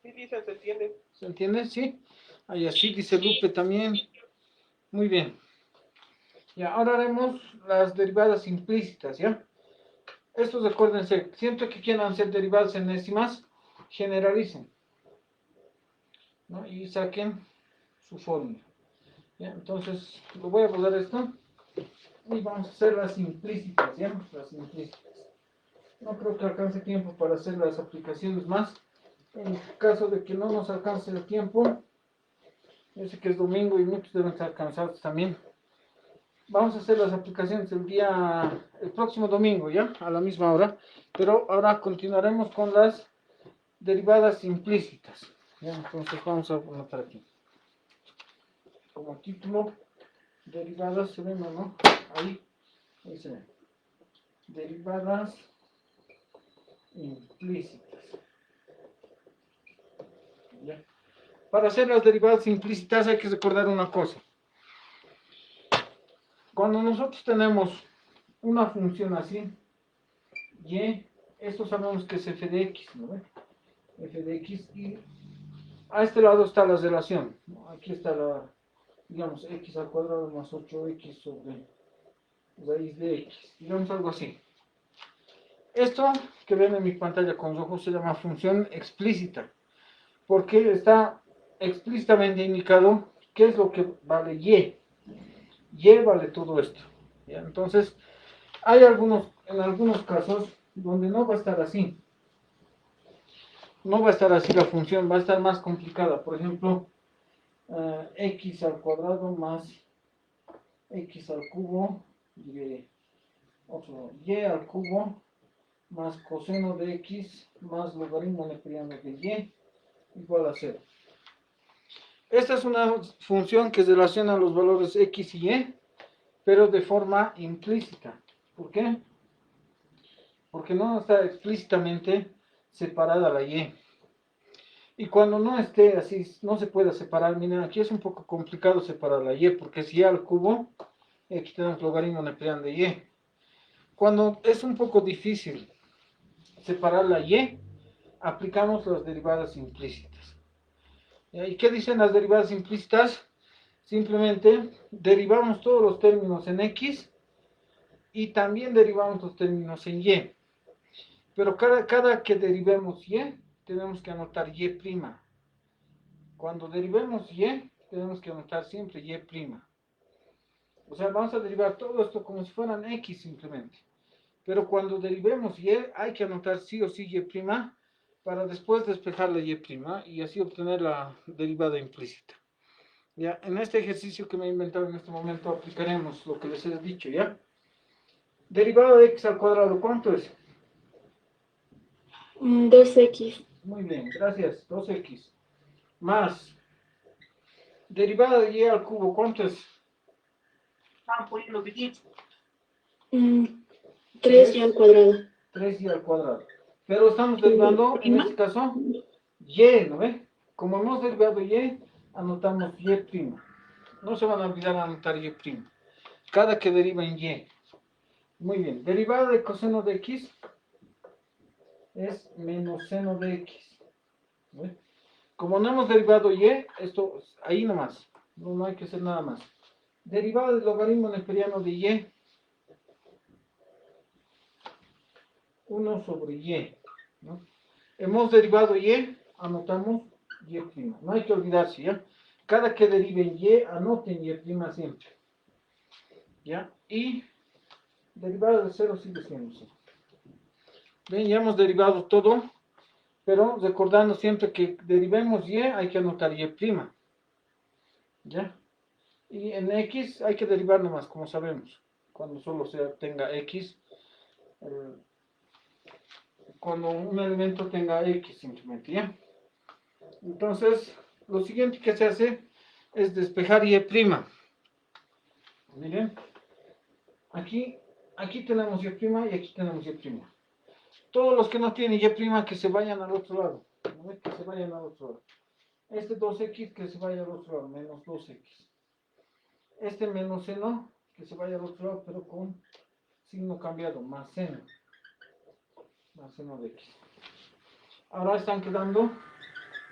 Sí, dice, se entiende. ¿Se entiende? Sí. Ahí así dice Lupe también. Muy bien. Ya, ahora haremos las derivadas implícitas, ¿ya? Estos recuérdense, siempre que quieran hacer derivadas enésimas, generalicen, ¿no? Y saquen su fórmula. ¿Ya? Entonces, lo voy a borrar esto. Y vamos a hacer las implícitas, ¿ya? Las implícitas. No creo que alcance tiempo para hacer las aplicaciones más. En caso de que no nos alcance el tiempo, yo sé que es domingo y muchos deben estar cansados también. Vamos a hacer las aplicaciones el próximo domingo, ¿ya? A la misma hora. Pero ahora continuaremos con las derivadas implícitas. ¿Ya? Entonces vamos a anotar aquí. Como título, derivadas, ¿se ven o no? Ahí se ven. Derivadas implícitas. ¿Ya? Para hacer las derivadas implícitas hay que recordar una cosa. Cuando nosotros tenemos una función así, y, esto sabemos que es f de x, ¿no? F de x, y a este lado está la relación, ¿no? Aquí está la, digamos, x al cuadrado más 8x sobre raíz de x, digamos algo así. Esto que ven en mi pantalla con rojo se llama función explícita, porque está explícitamente indicado qué es lo que vale y. Y vale todo esto. ¿Ya? Entonces, hay en algunos casos donde no va a estar así. No va a estar así la función, va a estar más complicada. Por ejemplo, x al cuadrado más x al cubo y al cubo más coseno de x más logaritmo neperiano de y igual a 0. Esta es una función que relaciona los valores x y y, pero de forma implícita. ¿Por qué? Porque no está explícitamente separada la y. Y cuando no esté así, no se puede separar. Miren, aquí es un poco complicado separar la y, porque es y al cubo, y aquí tenemos logaritmo neperiano de y. Cuando es un poco difícil separar la y, aplicamos las derivadas implícitas. ¿Y qué dicen las derivadas implícitas? Simplemente derivamos todos los términos en x y también derivamos los términos en y. Pero cada que derivemos y, tenemos que anotar y'. Cuando derivemos y, tenemos que anotar siempre y'. O sea, vamos a derivar todo esto como si fueran x simplemente. Pero cuando derivemos y, hay que anotar sí o sí y' para después despejar la y' y así obtener la derivada implícita. Ya, en este ejercicio que me he inventado en este momento aplicaremos lo que les he dicho, ¿ya? Derivada de x al cuadrado, ¿cuánto es? 2x. Muy bien, gracias, 2x. Más, derivada de y al cubo, ¿cuánto es? 3y al cuadrado. 3y al cuadrado. Pero estamos derivando, en este caso, y, ¿no ve? Como hemos derivado y, anotamos y'. No se van a olvidar anotar y'. Cada que deriva en y. Muy bien, derivada de coseno de x es menos seno de x. ¿Ve? Como no hemos derivado y, esto ahí nomás, no hay que hacer nada más. Derivada del logaritmo neperiano de y, 1 sobre y. ¿No? Hemos derivado y, anotamos y'. No hay que olvidarse, ¿ya? Cada que deriven y, anoten y' siempre. ¿Ya? Y derivada de 0 sigue siendo 0. Bien, ya hemos derivado todo, pero recordando siempre que derivemos y, hay que anotar y'. ¿Ya? Y en x hay que derivar nomás, como sabemos, cuando solo tenga x, cuando un elemento tenga x simplemente, ¿ya? Entonces, lo siguiente que se hace es despejar y'. Miren, aquí tenemos y' y aquí tenemos y'. Todos los que no tienen y', que se vayan al otro lado, ¿no? Que se vayan al otro lado. Este 2x que se vaya al otro lado, menos 2x. Este menos seno que se vaya al otro lado, pero con signo cambiado, más seno de x. Ahora están quedando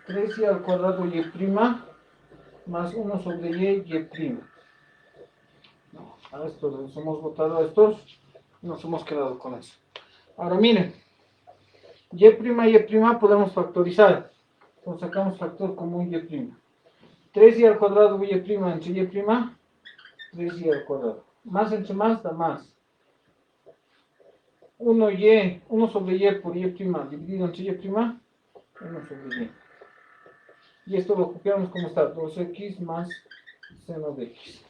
3y al cuadrado y' más 1 sobre y'. No, a estos los hemos botado a estos, nos hemos quedado con eso. Ahora miren, y' podemos factorizar. Entonces sacamos factor común y'. 3y al cuadrado y' entre y', 3y al cuadrado. Más entre más da más. 1 sobre y por y' dividido entre y', 1 sobre y. Y esto lo copiamos como está, 2x más seno de x.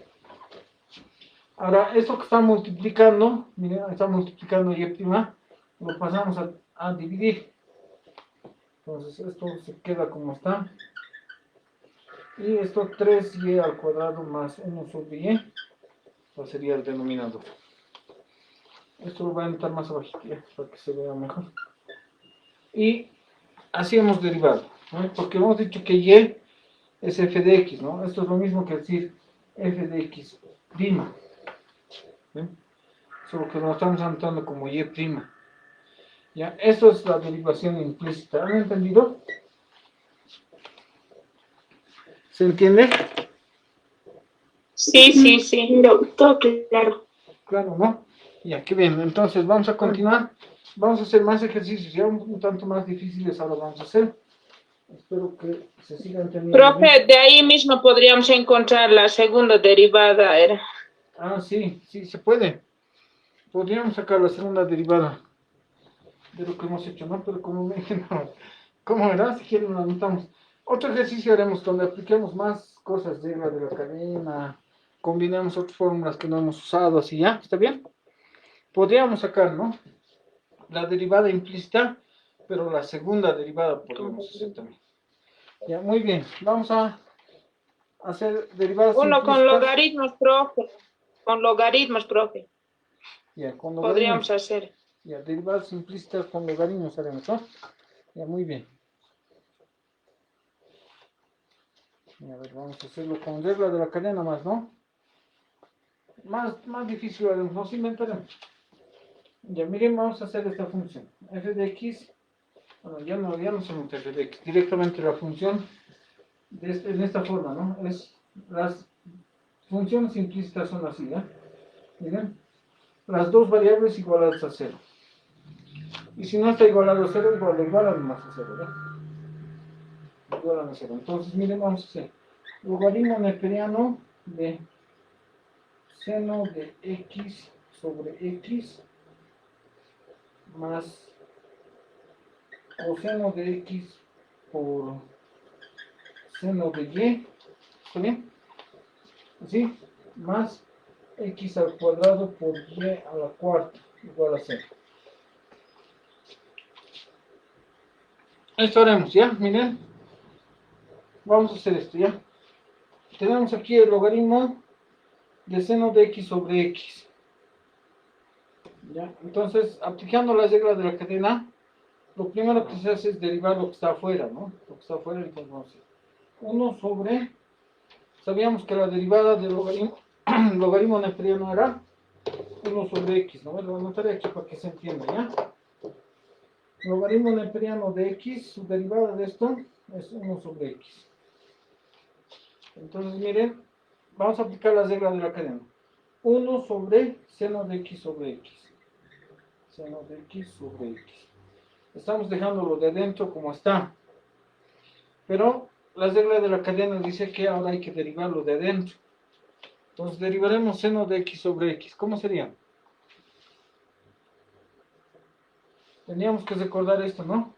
Ahora, esto que está multiplicando, miren, está multiplicando y', lo pasamos a dividir. Entonces, esto se queda como está. Y esto 3y al cuadrado más 1 sobre y, pues sería el denominador. Esto lo voy a anotar más abajo para que se vea mejor. Y así hemos derivado, ¿no? Porque hemos dicho que y es f de x, ¿no? Esto es lo mismo que decir f de x prima. ¿Sí? Solo que lo estamos anotando como y'. ¿Ya? Esto es la derivación implícita. ¿Han entendido? ¿Se entiende? Sí, sí, sí. No, todo claro. Claro, ¿no? Ya, qué bien. Entonces vamos a continuar. Vamos a hacer más ejercicios, ya un tanto más difíciles ahora vamos a hacer. Espero que se sigan entendiendo bien. Profe, de ahí mismo podríamos encontrar la segunda derivada, era. Ah, sí, sí, se puede. Podríamos sacar la segunda derivada de lo que hemos hecho, ¿no? Pero como me dije, no. ¿Cómo era? Si quieren lo anotamos. Otro ejercicio haremos donde apliquemos más cosas de la cadena, combinemos otras fórmulas que no hemos usado, así, ¿ya? ¿Está bien? Podríamos sacar, ¿no? La derivada implícita, pero la segunda derivada podemos hacer también. Ya, muy bien. Vamos a hacer derivadas Uno implícitas. con logaritmos, profe. Con logaritmos, profe. Ya, con Podríamos logaritmos. hacer. Ya, derivadas implícitas con logaritmos haremos, ¿no? Ya, muy bien. A ver, vamos a hacerlo con regla de la cadena más, ¿no? Más difícil lo haremos, nos inventaremos. Ya miren, vamos a hacer esta función. F de x, bueno, ya no se monta f de x, directamente la función en esta forma, ¿no? Las funciones implícitas son así, ¿ya? Miren, las dos variables igualadas a 0. Y si no está igualado a 0, igualan más a 0, ¿ya? Igualan a 0. Entonces, miren, vamos a hacer logaritmo neperiano de seno de x sobre x más coseno de x por seno de y, ¿está bien? Así, más x al cuadrado por y a la cuarta igual a 0. Esto haremos, ¿ya? Miren, vamos a hacer esto, ¿ya? Tenemos aquí el logaritmo de seno de x sobre x. ¿Ya? Entonces, aplicando las reglas de la cadena, lo primero que se hace es derivar lo que está afuera, ¿no? Lo que está afuera, entonces vamos a hacer 1 sobre, sabíamos que la derivada del logaritmo neperiano era 1 sobre x, ¿no? Lo anotaré aquí para que se entienda, ¿ya? Logaritmo neperiano de x, su derivada de esto es 1 sobre x. Entonces, miren, vamos a aplicar las reglas de la cadena. 1 sobre seno de x sobre x. Seno de x sobre x. Estamos dejándolo de adentro como está. Pero la regla de la cadena dice que ahora hay que derivarlo de adentro. Entonces derivaremos seno de x sobre x. ¿Cómo sería? Teníamos que recordar esto, ¿no?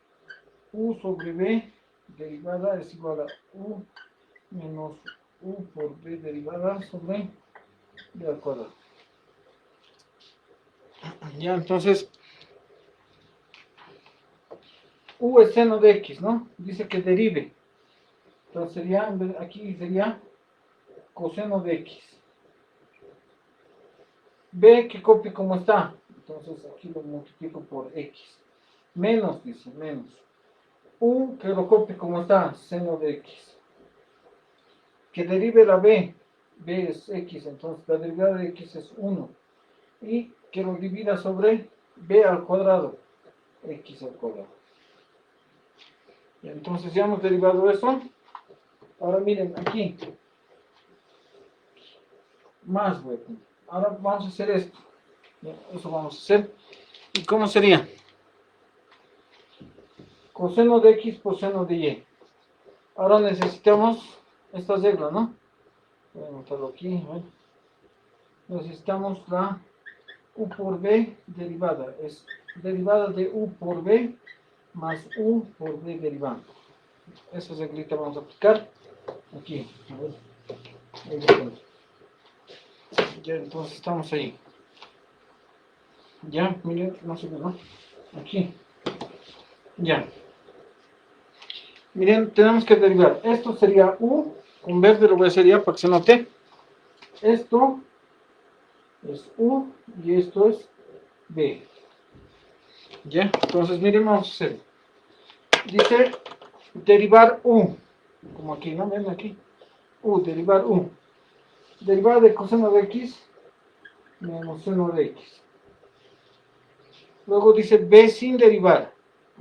U sobre b derivada es igual a u menos u por b derivada sobre b al cuadrado. Ya, entonces, u es seno de x, ¿no? Dice que derive. Entonces sería, aquí sería coseno de x. B que copie como está. Entonces aquí lo multiplico por x. Menos, dice, menos. U que lo copie como está, seno de x. Que derive la b. B es x, entonces la derivada de x es 1. Y que lo divida sobre b al cuadrado. X al cuadrado. Y entonces ya hemos derivado eso. Ahora miren, aquí. Más, güey. Ahora vamos a hacer esto. Eso vamos a hacer. ¿Y cómo sería? Coseno de x por seno de y. Ahora necesitamos esta regla, ¿no? Voy a anotarlo aquí. Necesitamos la u por b derivada. Es derivada de u por b más u por b derivando. Esa reglita vamos a aplicar aquí. A ver. Ahí lo tengo. Ya, entonces estamos ahí. Ya, miren, no se ve, ¿no? Aquí. Ya. Miren, tenemos que derivar. Esto sería u, con verde lo voy a hacer ya para que se note. Esto es u y esto es b. Ya, entonces miren, vamos a hacer. Dice derivar u, como aquí, ¿no? Ven aquí. U, derivar u. Derivada de coseno de x menos seno de x. Luego dice b sin derivar.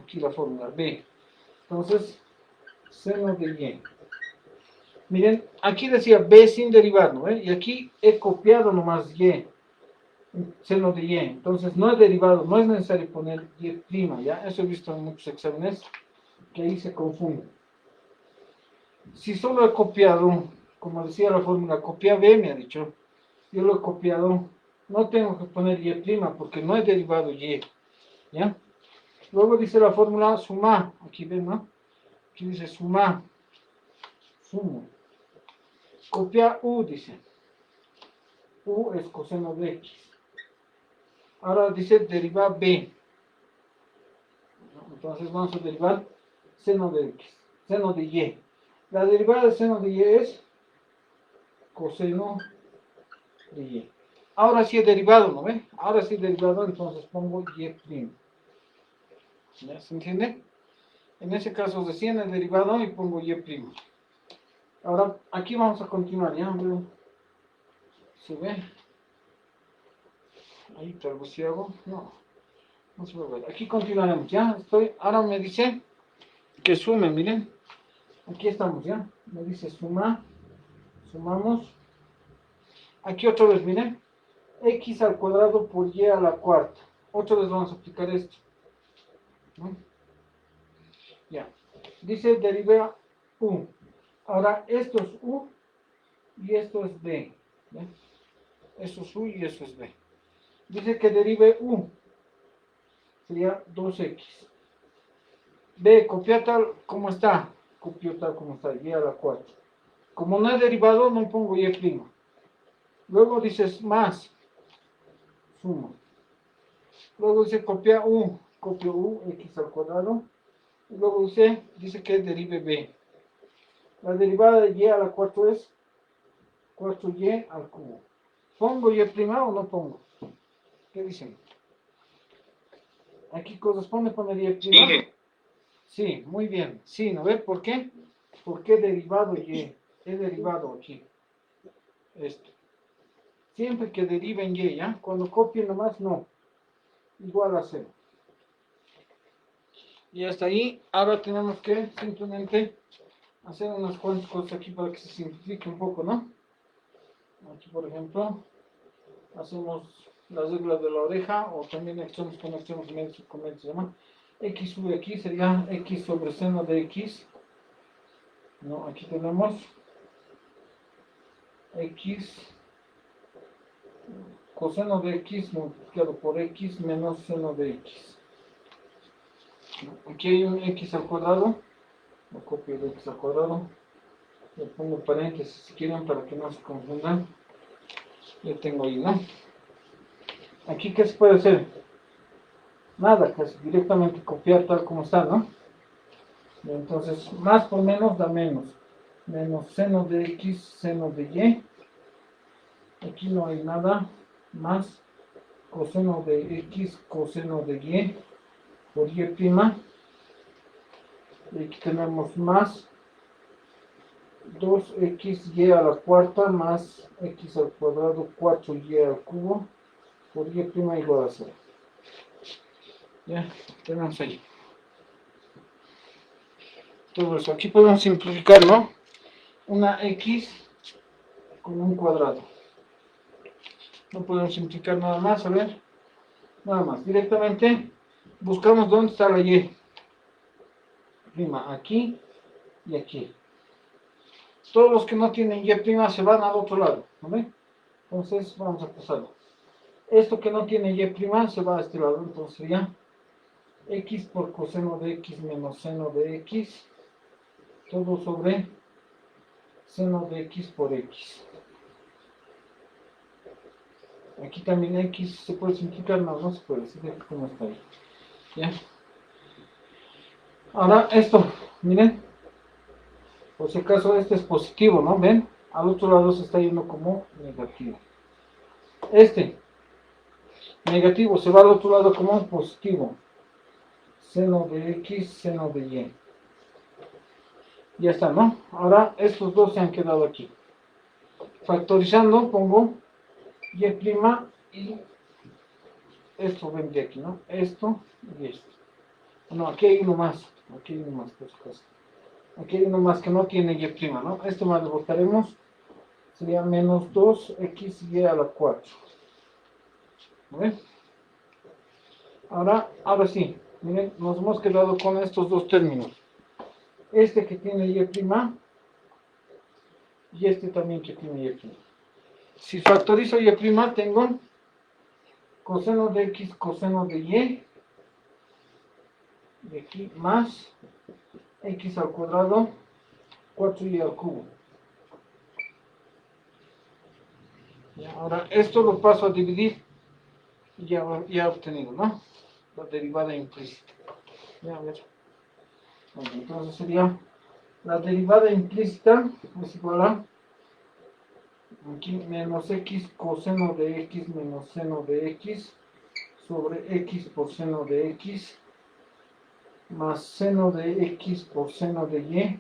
Aquí la fórmula, b. Entonces, seno de y. Miren, aquí decía b sin derivar, ¿no? Y aquí he copiado nomás y. Seno de y. Entonces, no he derivado, no es necesario poner y', ¿ya? Eso he visto en muchos exámenes, que ahí se confunde. Si solo he copiado, como decía la fórmula, copia b, me ha dicho. Yo lo he copiado, no tengo que poner y', porque no he derivado y. ¿Ya? Luego dice la fórmula suma, aquí ven, ¿no? Aquí dice suma, sumo. Copia u, dice. U es coseno de x. Ahora dice derivar b. Entonces vamos a derivar seno de x, seno de y. La derivada de seno de y es coseno de y. Ahora sí he derivado, ¿no ve? Ahora sí he derivado, entonces pongo y'. ¿Ya se entiende? En ese caso recién he derivado y pongo y'. Ahora, aquí vamos a continuar, ¿ya? ¿Se ve? Ahí tal vez si hago, no se va a ver. Aquí continuaremos, ¿ya? Ahora me dice que sume, miren. Aquí estamos, ¿ya? Me dice suma, sumamos. Aquí otra vez, miren. X al cuadrado por Y a la cuarta. Otra vez vamos a aplicar esto, ¿no? Ya. Dice deriva U. Ahora, esto es U y esto es B. ¿Ya? Esto es U y esto es B. Dice que derive U. Sería 2X. B, copia tal como está. Copio tal como está. Y a la 4. Como no he derivado, no pongo Y'. Luego dices más. Suma. Luego dice copia U. Copio U, X al cuadrado. Y luego dice que derive B. La derivada de Y a la 4 es 4Y al cubo. ¿Pongo Y' o no pongo? ¿Qué dicen? Aquí corresponde poner Y'. Sí. Sí, muy bien. Sí, ¿no ve? ¿Por qué? Porque he derivado Y. He derivado aquí. Esto. Siempre que deriven Y, ¿ya? Cuando copien nomás, no. Igual a 0. Y hasta ahí, ahora tenemos que simplemente hacer unas cuantas cosas aquí para que se simplifique un poco, ¿no? Aquí, por ejemplo, hacemos las reglas de la oreja, o también extremos con extremos, medios con medios, se llama. X sube aquí sería X sobre seno de X. No, aquí tenemos X coseno de X multiplicado por X menos seno de X. Aquí hay un X al cuadrado. Lo copio de X al cuadrado. Le pongo paréntesis si quieren para que no se confundan. Ya tengo ahí, ¿no? Aquí, ¿qué se puede hacer? Nada, casi directamente copiar tal como está, ¿no? Y entonces, más por menos da menos. Menos seno de X, seno de Y. Aquí no hay nada más. Coseno de X, coseno de Y por Y'. Y aquí tenemos más 2xy a la cuarta más x al cuadrado 4y al cubo por y' igual a 0. Ya, tenemos ahí. Todo eso. Aquí podemos simplificar, ¿no? Una x con un cuadrado. No podemos simplificar nada más, a ver. Nada más. Directamente buscamos dónde está la y. Prima, aquí y aquí. Todos los que no tienen y' se van al otro lado, ¿no ve? Entonces vamos a pasarlo. Esto que no tiene y' se va a este lado, entonces sería x por coseno de x menos seno de x, todo sobre seno de x por x. Aquí también x se puede simplificar, no se puede, se deja como está ahí. ¿Ya? Ahora esto, miren, por si acaso este es positivo, ¿no? ¿Ven? Al otro lado se está yendo como negativo. Este negativo se va al otro lado como positivo. Seno de x, seno de y. Ya está, ¿no? Ahora estos dos se han quedado aquí. Factorizando pongo y' y esto vendría aquí, ¿no? Esto y esto. No, aquí hay uno más. Aquí hay uno más, por supuesto. Aquí hay uno más que no tiene y', ¿no? Esto más lo botaremos. Sería menos 2xy a la 4. ¿Ven? Ahora sí, miren, nos hemos quedado con estos dos términos. Este que tiene y' y este también que tiene y'. Si factorizo y' tengo coseno de x, coseno de y, y aquí más x al cuadrado, 4y al cubo. Y ahora esto lo paso a dividir y ya he obtenido, ¿no? La derivada implícita. Ya, a ver. Bueno, entonces sería la derivada implícita es igual a aquí menos x coseno de x menos seno de x sobre x por seno de x más seno de x por seno de y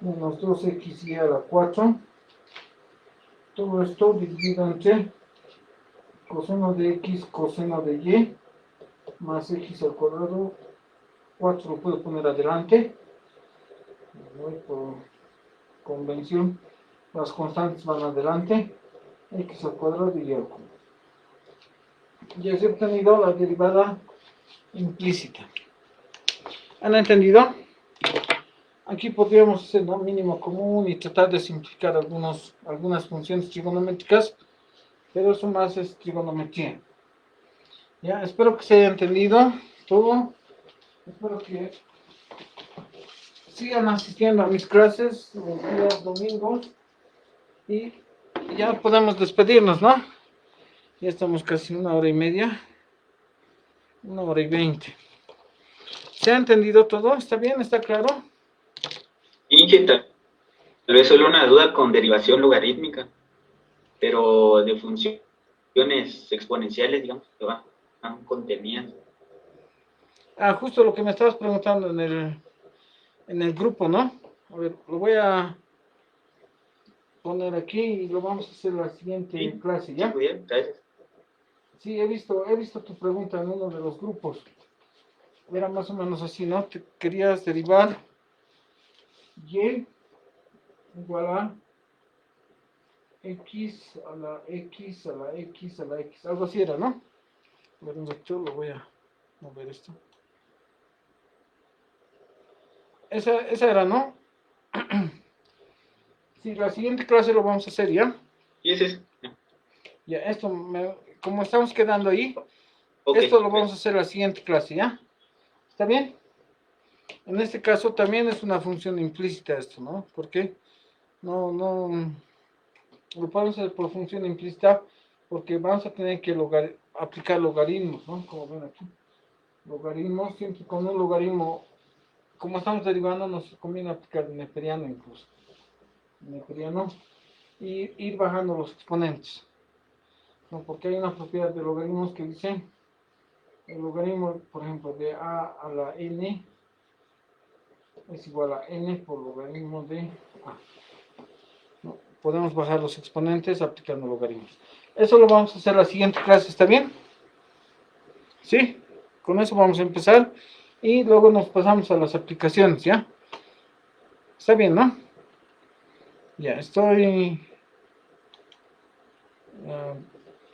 menos 2xy a la 4. Todo esto dividido entre coseno de x, coseno de y, más x al cuadrado. 4 lo puedo poner adelante. Voy por convención. Las constantes van adelante. X al cuadrado y y al cuadrado. Ya se ha obtenido la derivada implícita. ¿Han entendido? Aquí podríamos hacer un mínimo común y tratar de simplificar algunas funciones trigonométricas, pero eso más es trigonometría. Ya, espero que se haya entendido todo. Espero que sigan asistiendo a mis clases los días domingos y ya podemos despedirnos, ¿no? Ya estamos casi 1 hora y media, 1 hora y 20. ¿Se ha entendido todo? ¿Está bien? ¿Está claro? Inge, tal vez solo una duda con derivación logarítmica, pero de funciones exponenciales, digamos, que van conteniendo. Justo lo que me estabas preguntando en el grupo, ¿no? A ver, lo voy a poner aquí y lo vamos a hacer en la siguiente Sí, clase, ¿ya? muy bien, gracias. Sí, he visto tu pregunta en uno de los grupos. Era más o menos así, ¿no? Te querías derivar y igual a x a la x a la x a la x. Algo así era, ¿no? A ver, un vector, lo voy a mover esto. Esa era, ¿no? Sí, la siguiente clase lo vamos a hacer, ¿ya? Y ese es. Ya, como estamos quedando ahí, Ok, esto lo vamos a hacer la siguiente clase, ¿ya? ¿Está bien? En este caso también es una función implícita esto, ¿no? Porque no lo podemos hacer por función implícita porque vamos a tener que aplicar logaritmos, ¿no? Como ven aquí. Logaritmos, siempre con un logaritmo, como estamos derivando, nos conviene aplicar neperiano incluso. Neperiano. Y ir bajando los exponentes. ¿No? Porque hay una propiedad de logaritmos que dice el logaritmo, por ejemplo, de a a la n es igual a n por logaritmo de a. ¿No? Podemos bajar los exponentes aplicando logaritmos. Eso lo vamos a hacer en la siguiente clase, ¿está bien? ¿Sí? Con eso vamos a empezar y luego nos pasamos a las aplicaciones, ¿ya? Está bien, ¿no? Ya, estoy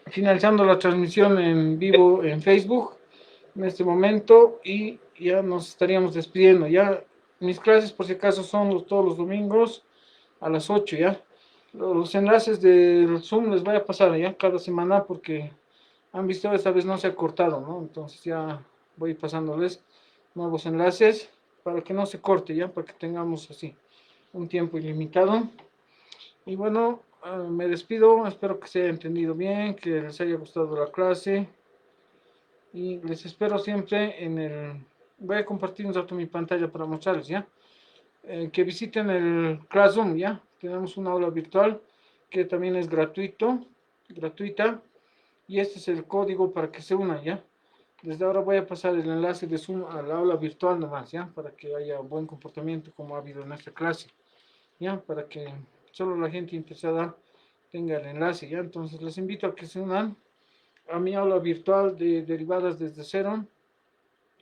finalizando la transmisión en vivo en Facebook en este momento y ya nos estaríamos despidiendo. Ya mis clases, por si acaso, son todos los domingos a las 8, ¿ya? Los enlaces del Zoom les voy a pasar ya cada semana porque han visto esta vez no se ha cortado, ¿no? Entonces ya voy pasándoles nuevos enlaces para que no se corte, ya, para que tengamos así un tiempo ilimitado. Y bueno, me despido, espero que se haya entendido bien, que les haya gustado la clase y les espero siempre voy a compartir un rato mi pantalla para mostrarles, ¿ya? Que visiten el Classroom, ¿ya? Tenemos una aula virtual que también es gratuita, y este es el código para que se unan, ¿ya? Desde ahora voy a pasar el enlace de Zoom a la aula virtual nomás, ¿ya? Para que haya buen comportamiento como ha habido en esta clase, ¿ya? Para que solo la gente interesada tenga el enlace, ¿ya? Entonces les invito a que se unan a mi aula virtual de derivadas desde cero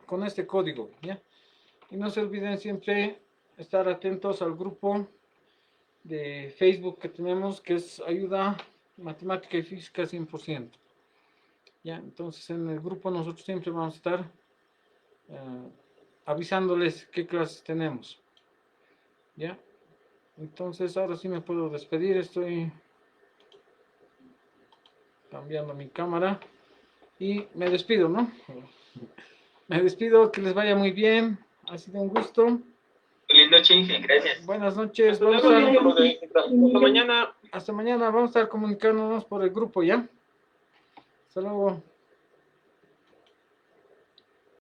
con este código, ¿ya? Y no se olviden siempre estar atentos al grupo de Facebook que tenemos, que es Ayuda Matemática y Física 100%. ¿Ya? Entonces en el grupo nosotros siempre vamos a estar avisándoles qué clases tenemos. ¿Ya? Entonces ahora sí me puedo despedir, estoy cambiando mi cámara y me despido, ¿no? Me despido, que les vaya muy bien, ha sido un gusto. Linda noche, Inge, gracias. Buenas noches, Hasta vamos luego, a hasta mañana. hasta mañana, vamos a estar comunicándonos por el grupo, ¿ya? Hasta luego.